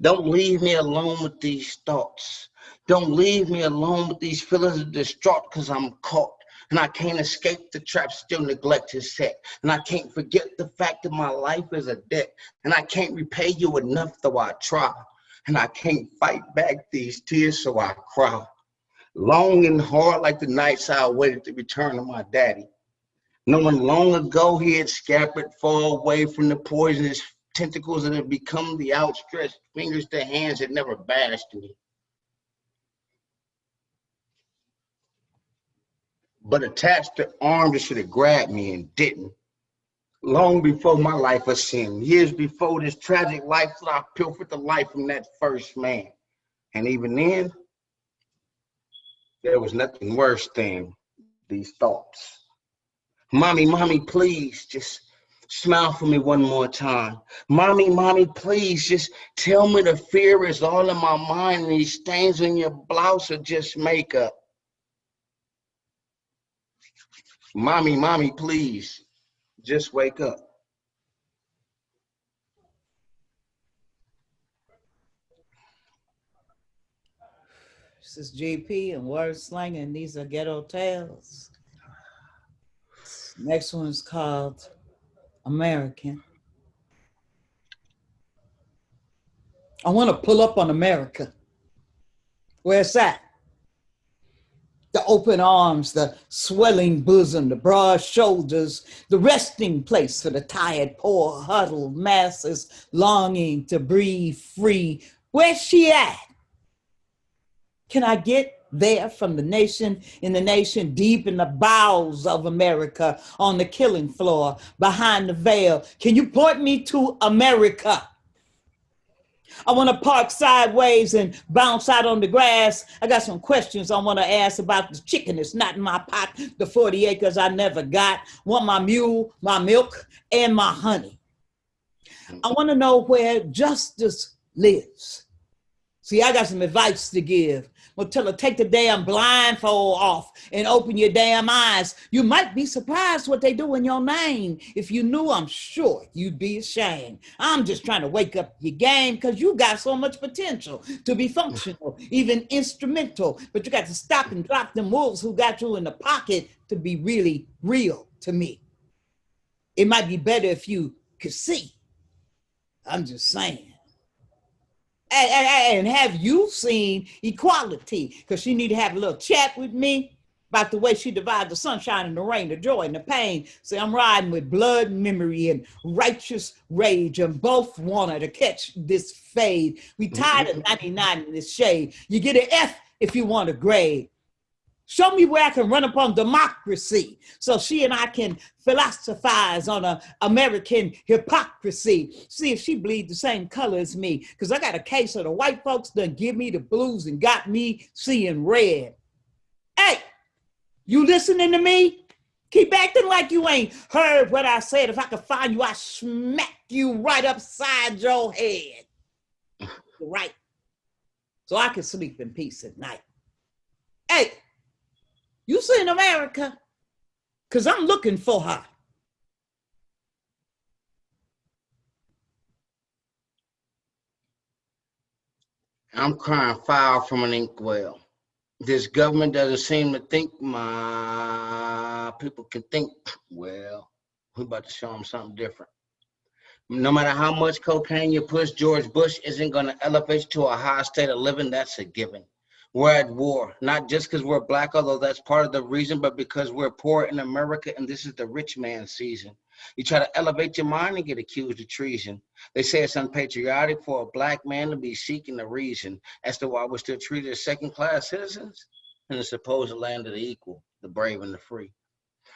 Don't leave me alone with these thoughts. Don't leave me alone with these feelings of distraught, because I'm caught. And I can't escape the trap still neglect is set. And I can't forget the fact that my life is a debt. And I can't repay you enough though I try. And I can't fight back these tears so I cry. Long and hard like the nights I waited the return of my daddy. Knowing long ago he had scampered far away from the poisonous tentacles that have become the outstretched fingers to hands that never bashed me. But attached to arms that should have grabbed me and didn't. Long before my life of sin, years before this tragic life that I pilfered the life from that first man. And even then, there was nothing worse than these thoughts. Mommy, mommy, please, just smile for me one more time. Mommy, mommy, please, just tell me the fear is all in my mind and these stains on your blouse are just makeup. Mommy, mommy, please, just wake up. This is GP and word slang, and these are Ghetto Tales. Next one's called American. I want to pull up on America. Where it's at. The open arms, the swelling bosom, the broad shoulders, the resting place for the tired, poor, huddled masses longing to breathe free. Where's she at? Can I get there from the nation, in the nation, deep in the bowels of America, on the killing floor, behind the veil? Can you point me to America? I want to park sideways and bounce out on the grass. I got some questions I want to ask about the chicken that's not in my pot, the 40 acres I never got. Want my mule, my milk, and my honey. I want to know where justice lives. See, I got some advice to give. Well, tell her, take the damn blindfold off and open your damn eyes. You might be surprised what they do in your name. If you knew, I'm sure you'd be ashamed. I'm just trying to wake up your game because you got so much potential to be functional, even instrumental. But you got to stop and drop them wolves who got you in the pocket to be really real to me. It might be better if you could see. I'm just saying. And have you seen equality? Because she need to have a little chat with me about the way she divides the sunshine and the rain, the joy and the pain. See, I'm riding with blood memory and righteous rage, and both wanted to catch this fade. We tired of 99 in this shade. You get an F if you want a grade. Show me where I can run upon democracy so she and I can philosophize on American hypocrisy. See if she bleeds the same color as me, because I got a case of the white folks that give me the blues and got me seeing red. Hey, you listening to me? Keep acting like you ain't heard what I said. If I could find you, I smack you right upside your head. Right. So I can sleep in peace at night. Hey, you seen America? Because I'm looking for her. I'm crying foul from an inkwell. This government doesn't seem to think my people can think. Well, we're about to show them something different. No matter how much cocaine you push, George Bush isn't going to elevate you to a high state of living. That's a given. We're at war, not just because we're black, although that's part of the reason, but because we're poor in America, and this is the rich man's season. You try to elevate your mind and get accused of treason. They say it's unpatriotic for a black man to be seeking a reason as to why we're still treated as second-class citizens in the supposed land of the equal, the brave and the free.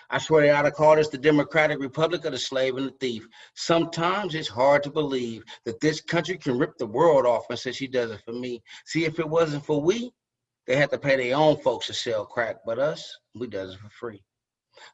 I swear they ought to call this the Democratic Republic of the slave and the thief. Sometimes it's hard to believe that this country can rip the world off and say she does it for me. See, if it wasn't for we, they had to pay their own folks to sell crack, but us, we does it for free.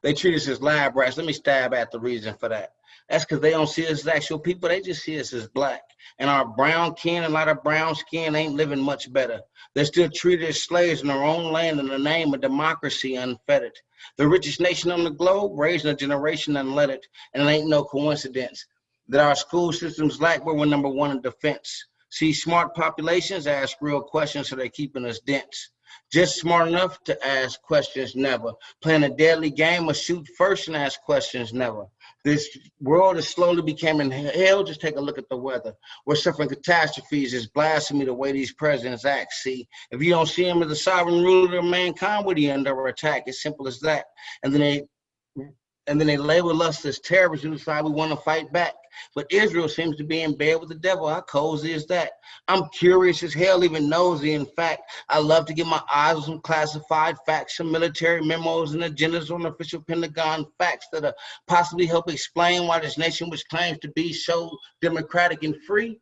They treat us as lab rats. Let me stab at the reason for that. That's because they don't see us as actual people. They just see us as black. And our brown kin and a lot of brown skin ain't living much better. They're still treated as slaves in their own land in the name of democracy unfettered. The richest nation on the globe, raising a generation unlettered. And it ain't no coincidence that our school systems lack where we're number one in defense. See, smart populations ask real questions, so they're keeping us dense. Just smart enough to ask questions, never. Playing a deadly game or shoot first and ask questions, never. This world is slowly becoming hell. Just take a look at the weather. We're suffering catastrophes. It's blasphemy the way these presidents act. See, if you don't see him as the sovereign ruler of mankind, we're under attack. It's simple as that. And then they label us as terrorists who decide we want to fight back. But Israel seems to be in bed with the devil. How cozy is that? I'm curious as hell, even nosy. In fact, I love to get my eyes on some classified facts, some military memos and agendas on official Pentagon facts that possibly help explain why this nation, which claims to be so democratic and free,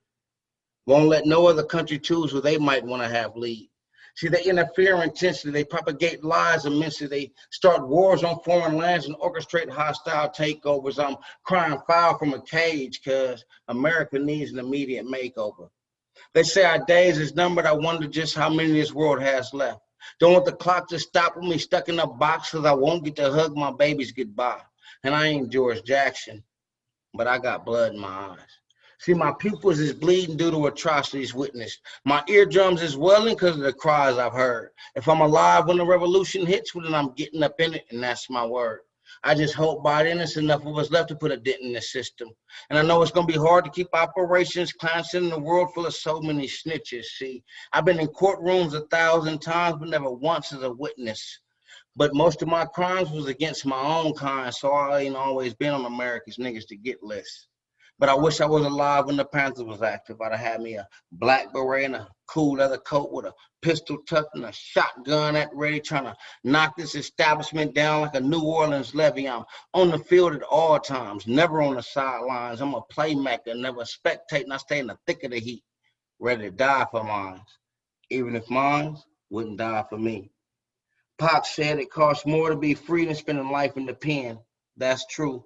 won't let no other country choose who they might want to have lead. See, they interfere intensely. They propagate lies immensely. They start wars on foreign lands and orchestrate hostile takeovers. I'm crying foul from a cage because America needs an immediate makeover. They say our days is numbered. I wonder just how many this world has left. Don't want the clock to stop with me stuck in a box because I won't get to hug my babies goodbye. And I ain't George Jackson, but I got blood in my eyes. See, my pupils is bleeding due to atrocities witnessed. My eardrums is welling because of the cries I've heard. If I'm alive when the revolution hits, well, then I'm getting up in it, and that's my word. I just hope by then there's enough of us left to put a dent in the system. And I know it's going to be hard to keep operations constant in a world full of so many snitches. See, I've been in courtrooms 1,000 times, but never once as a witness. But most of my crimes was against my own kind, so I ain't always been on America's niggas to get list. But I wish I was alive when the Panthers was active. I'd have had me a black beret and a cool leather coat with a pistol tucked and a shotgun at ready, trying to knock this establishment down like a New Orleans levee. I'm on the field at all times, never on the sidelines. I'm a playmaker, never spectating. I stay in the thick of the heat. ready to die for mine, even if mine wouldn't die for me. Pac said it costs more to be free than spending life in the pen. That's true.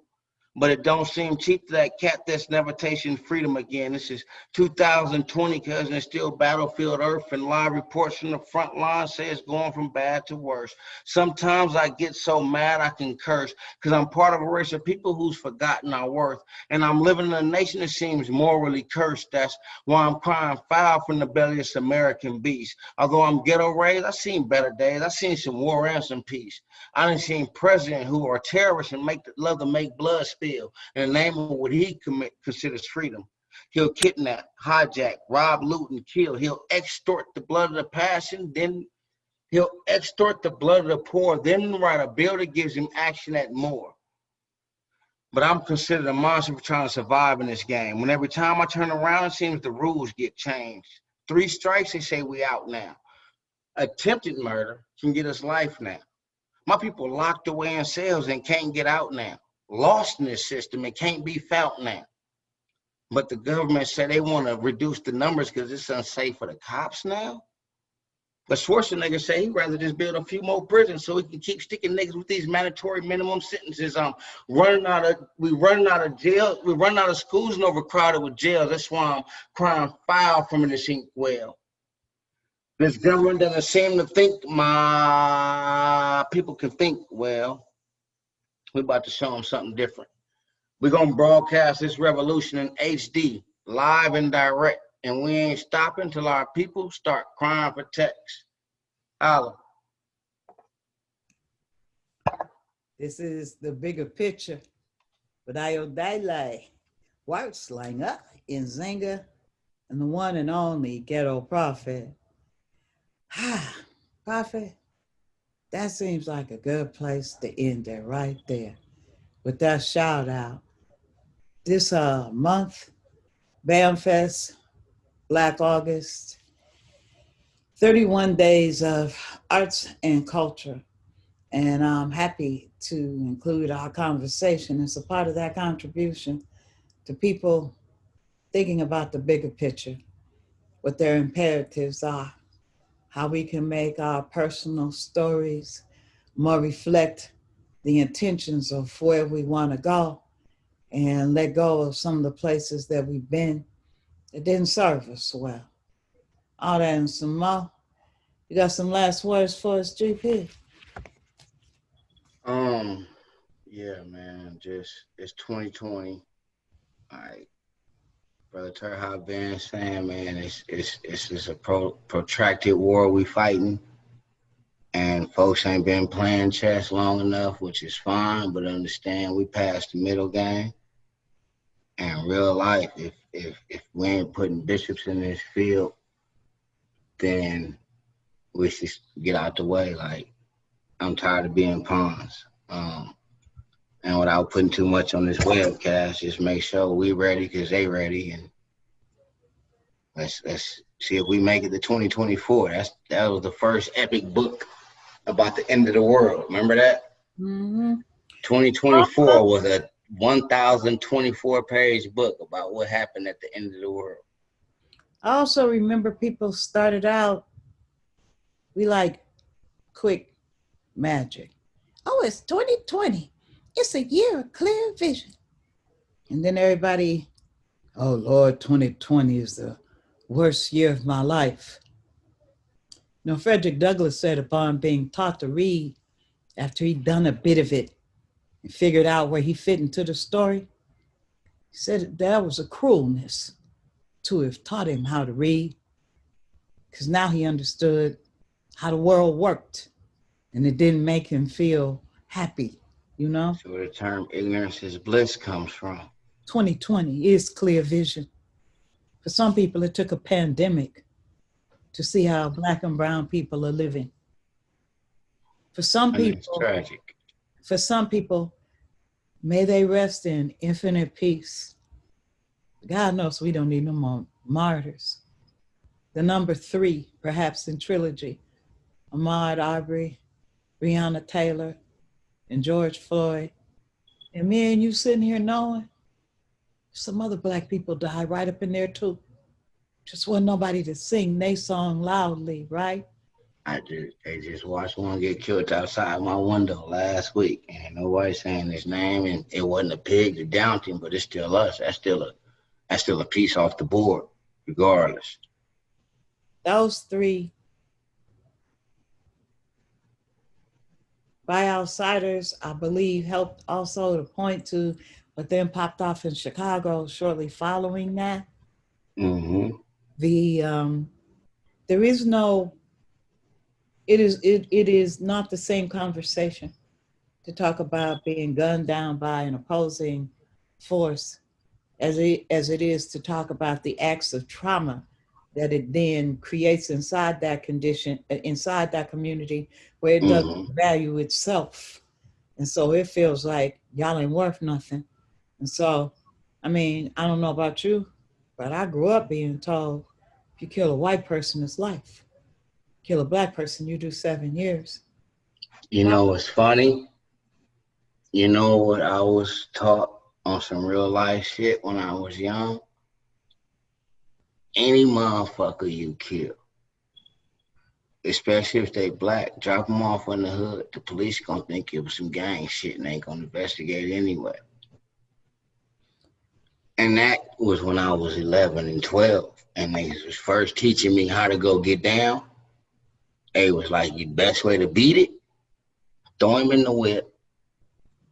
But it don't seem cheap to that cat that's never tasting freedom again. This is 2020, cousin. It's still battlefield earth, and live reports from the front line say it's going from bad to worse. Sometimes I get so mad I can curse, because I'm part of a race of people who's forgotten our worth. And I'm living in a nation that seems morally cursed. That's why I'm crying foul from the belliest American beast. Although I'm ghetto raised, I've seen better days. I've seen some war and some peace. I done seen presidents who are terrorists and love to make blood spill in the name of what he considers freedom. He'll kidnap, hijack, rob, loot, and kill. He'll extort the blood of the passion, then he'll extort the blood of the poor, then write a bill that gives him action at more. But I'm considered a monster for trying to survive in this game. When every time I turn around, it seems the rules get changed. 3 strikes, they say we out now. Attempted murder can get us life now. My people locked away in cells and can't get out now. Lost in this system and can't be found now. But the government said they want to reduce the numbers because it's unsafe for the cops now. But Schwarzenegger said he'd rather just build a few more prisons so he can keep sticking niggas with these mandatory minimum sentences. We running out of jail, we running out of schools and overcrowded with jails. That's why I'm crying foul from this ink well. This government doesn't seem to think my people can think well. We're about to show them something different. We're going to broadcast this revolution in HD, live and direct, and we ain't stopping till our people start crying for text. Holla. This is the bigger picture with Ayodele, white slinger in Zinga, and the one and only Ghetto Prophet. Prophet, that seems like a good place to end it right there with that shout out. This month, BAMFest, Black August, 31 days of arts and culture. And I'm happy to include our conversation as a part of that contribution to people thinking about the bigger picture, what their imperatives are, how we can make our personal stories more reflect the intentions of where we want to go and let go of some of the places that we've been that didn't serve us well. All that and some more. You got some last words for us, GP? Yeah, man, just it's 2020. Like Brother Terha been saying, man, it's a protracted war we fighting, and folks ain't been playing chess long enough, which is fine, but understand we passed the middle game. And real life, if we ain't putting bishops in this field, then we should get out the way. Like, I'm tired of being pawns. And without putting too much on this webcast, just make sure we ready because they ready, and let's see if we make it to 2024. That was the first epic book about the end of the world. Remember that? Mm-hmm. 2024 was a 1,024 page book about what happened at the end of the world. I also remember people started out, we like quick magic. Oh, it's 2020. It's a year of clear vision. And then everybody, oh Lord, 2020 is the worst year of my life. You know, Frederick Douglass said upon being taught to read after he'd done a bit of it and figured out where he fit into the story, he said that was a cruelness to have taught him how to read, because now he understood how the world worked and it didn't make him feel happy, you know? So where the term ignorance is bliss comes from. 2020 is clear vision. For some people, it took a pandemic to see how Black and brown people are living. For some people, it's tragic. For some people, may they rest in infinite peace. God knows we don't need no more martyrs. The number 3, perhaps in trilogy, Ahmaud Arbery, Breonna Taylor, and George Floyd. And me and you sitting here knowing some other Black people died right up in there too. Just wasn't nobody to sing they song loudly, right? They just watched one get killed outside my window last week, and nobody saying his name, and it wasn't a pig to down him, but it's still us. That's still a piece off the board, regardless. Those three by outsiders, I believe, helped also to point to what then popped off in Chicago shortly following that. Mm-hmm. The there is no it is not the same conversation to talk about being gunned down by an opposing force as it is to talk about the acts of trauma that it then creates inside that condition, inside that community, where it doesn't Mm-hmm. value itself. And so it feels like y'all ain't worth nothing. And so, I mean, I don't know about you, but I grew up being told if you kill a white person, it's life. Kill a black person, you do 7 years. You know what's funny? You know what I was taught on some real life shit when I was young? Any motherfucker you kill, especially if they black, drop them off in the hood. The police gonna think it was some gang shit and ain't gonna investigate anyway. And that was when I was 11 and 12. And they was first teaching me how to go get down. It was like, the best way to beat it, throw him in the whip,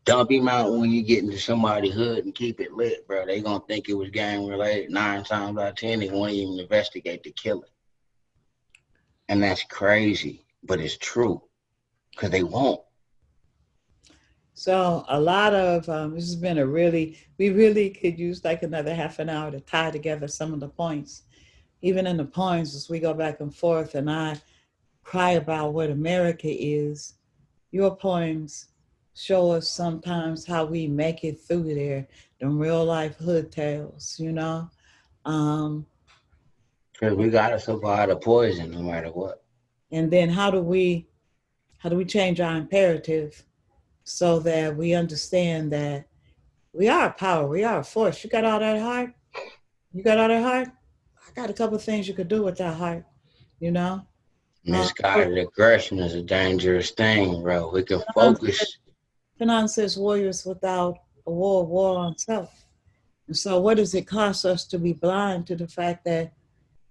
dump him out when you get into somebody's hood and keep it lit, bro. They gonna think it was gang related. 9 times out of 10, they won't even investigate the killing. And that's crazy, but it's true, because they won't. So a lot of this has been we really could use like another half an hour to tie together some of the points. Even in the points, as we go back and forth and I cry about what America is, your poems show us sometimes how we make it through there, them real life hood tales, you know? Because we gotta survive the poison no matter what. And then how do we change our imperative so that we understand that we are a power, we are a force. You got all that heart? You got all that heart? I got a couple of things you could do with that heart, you know? Misguided aggression is a dangerous thing, bro. We can focus. Fanon says warriors without a war on self. And so what does it cost us to be blind to the fact that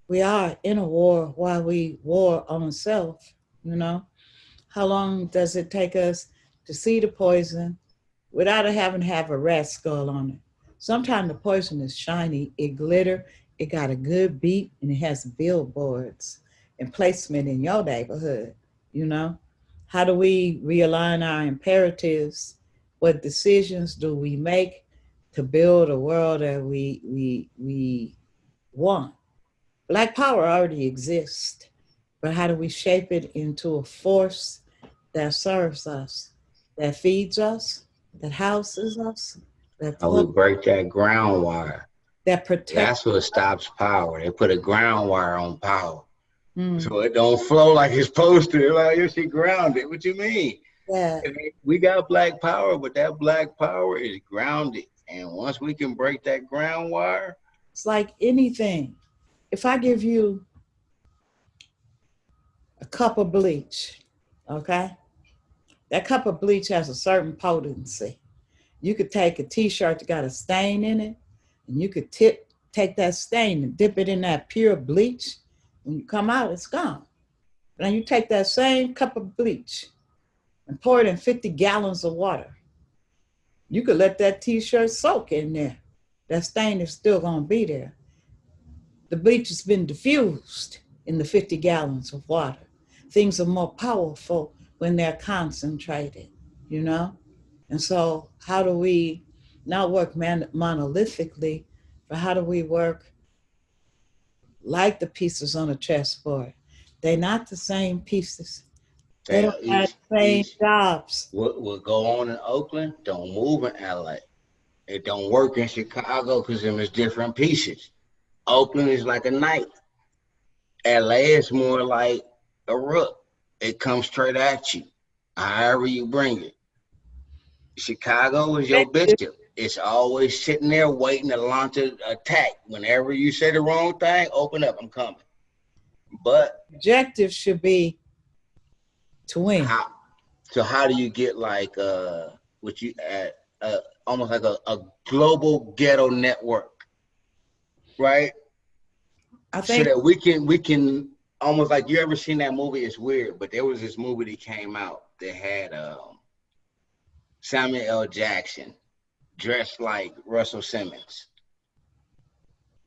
we are in a war while we war on self, you know? How long does it take us to see the poison without having to have a rat skull on it? Sometimes the poison is shiny, it glitter, it got a good beat, and it has billboards and placement in your neighborhood, you know? How do we realign our imperatives? What decisions do we make to build a world that we want? Black power already exists, but how do we shape it into a force that serves us, that feeds us, that houses us, that How we clothes, break that ground wire. that protects? That's what stops power. They put a ground wire on power. Mm, So it don't flow like it's supposed to. Like, you see grounded. What you mean? yeah, We got black power, but that black power is grounded. And once we can break that ground wire, it's like anything. If I give you a cup of bleach, okay? That cup of bleach has a certain potency. You could take a t-shirt that got a stain in it, and you could take that stain and dip it in that pure bleach. When you come out, it's gone. Now you take that same cup of bleach and pour it in 50 gallons of water. You could let that t-shirt soak in there. That stain is still gonna be there. The bleach has been diffused in the 50 gallons of water. Things are more powerful when they're concentrated, you know? And so how do we not work monolithically, but how do we work like the pieces on a chessboard? They're not the same pieces. They don't have the same each jobs. what go on in Oakland don't move in LA. It don't work in Chicago because them is different pieces. Oakland is like a knife. LA is more like a rook. It comes straight at you, however you bring it. Chicago is your bishop. it's always sitting there waiting to launch an attack. Whenever you say the wrong thing, open up, I'm coming. But Objective should be to win. how so how do you get like what you almost like a global ghetto network, right? I So think that we can almost like you ever seen that movie? It's weird, but there was this movie that came out that had Samuel L. Jackson dressed like Russell Simmons.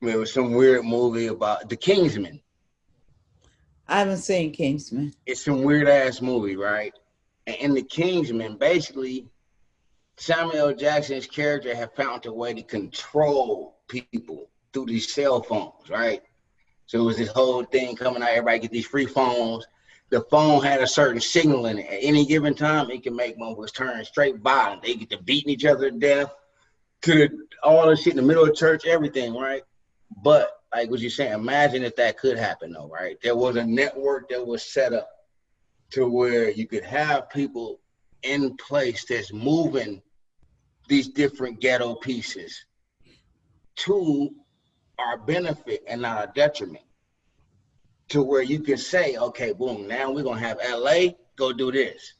It was some weird movie about the Kingsman. I haven't seen Kingsman. It's some weird ass movie, right? And in the Kingsman, basically, Samuel L. Jackson's character had found a way to control people through these cell phones, right? So it was this whole thing coming out. Everybody get these free phones. The phone had a certain signal in it. At any given time, it can make motherfuckers turn straight violent. They get to beating each other to death, all the shit in the middle of church, everything, right? But like what you're saying, imagine if that could happen, though, right? There was a network that was set up to where you could have people in place that's moving these different ghetto pieces to our benefit and not our detriment. To where you can say, okay, boom, now we're gonna have LA go do this.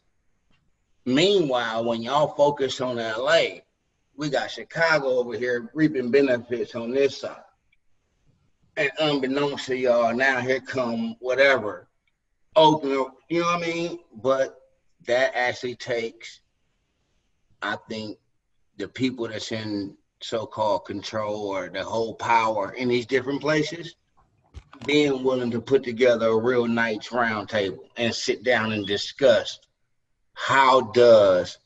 Meanwhile, when y'all focus on LA, we got Chicago over here reaping benefits on this side. And unbeknownst to y'all, now here come whatever. Oakland, you know what I mean? But that actually takes, I think, the people that's in so-called control or the whole power in these different places being willing to put together a real nice round table and sit down and discuss how does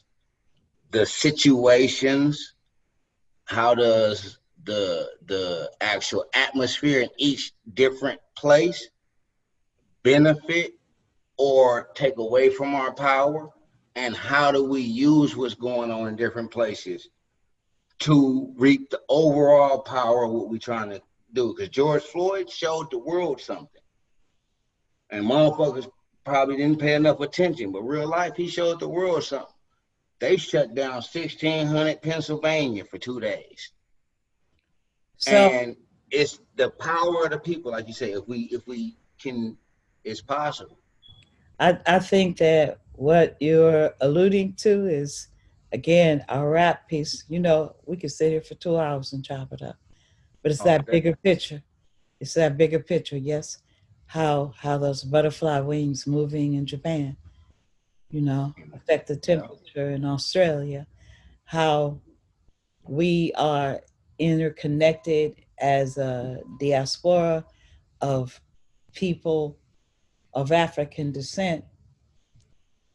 the situations, how does the actual atmosphere in each different place benefit or take away from our power, and how do we use what's going on in different places to reap the overall power of what we're trying to do? Because George Floyd showed the world something, and motherfuckers probably didn't pay enough attention, but real life, he showed the world something. They shut down 1600 Pennsylvania for 2 days. So And it's the power of the people, like you say, if we can, it's possible. I think that what you're alluding to is, again, our rap piece. You know, we could sit here for 2 hours and chop it up, but it's Oh, that bigger picture. It's that bigger picture. Yes, how those butterfly wings moving in Japan, you know, affect the yeah. temperature in Australia. How we are interconnected as a diaspora of people of African descent.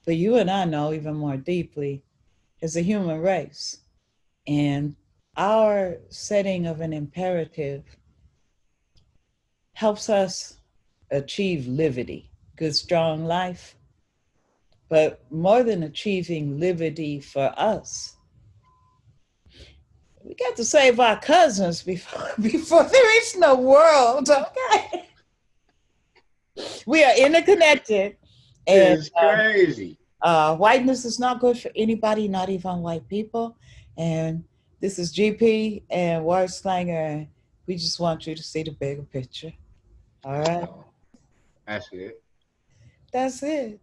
But you and I know even more deeply as a human race. And our setting of an imperative helps us achieve liberty, good, strong life. But more than achieving liberty for us, we got to save our cousins before there is no world, okay? We are interconnected, and It's crazy. whiteness is not good for anybody, not even white people. And this is GP and Word Slanger, and we just want you to see the bigger picture. All right, Oh, that's it. that's it.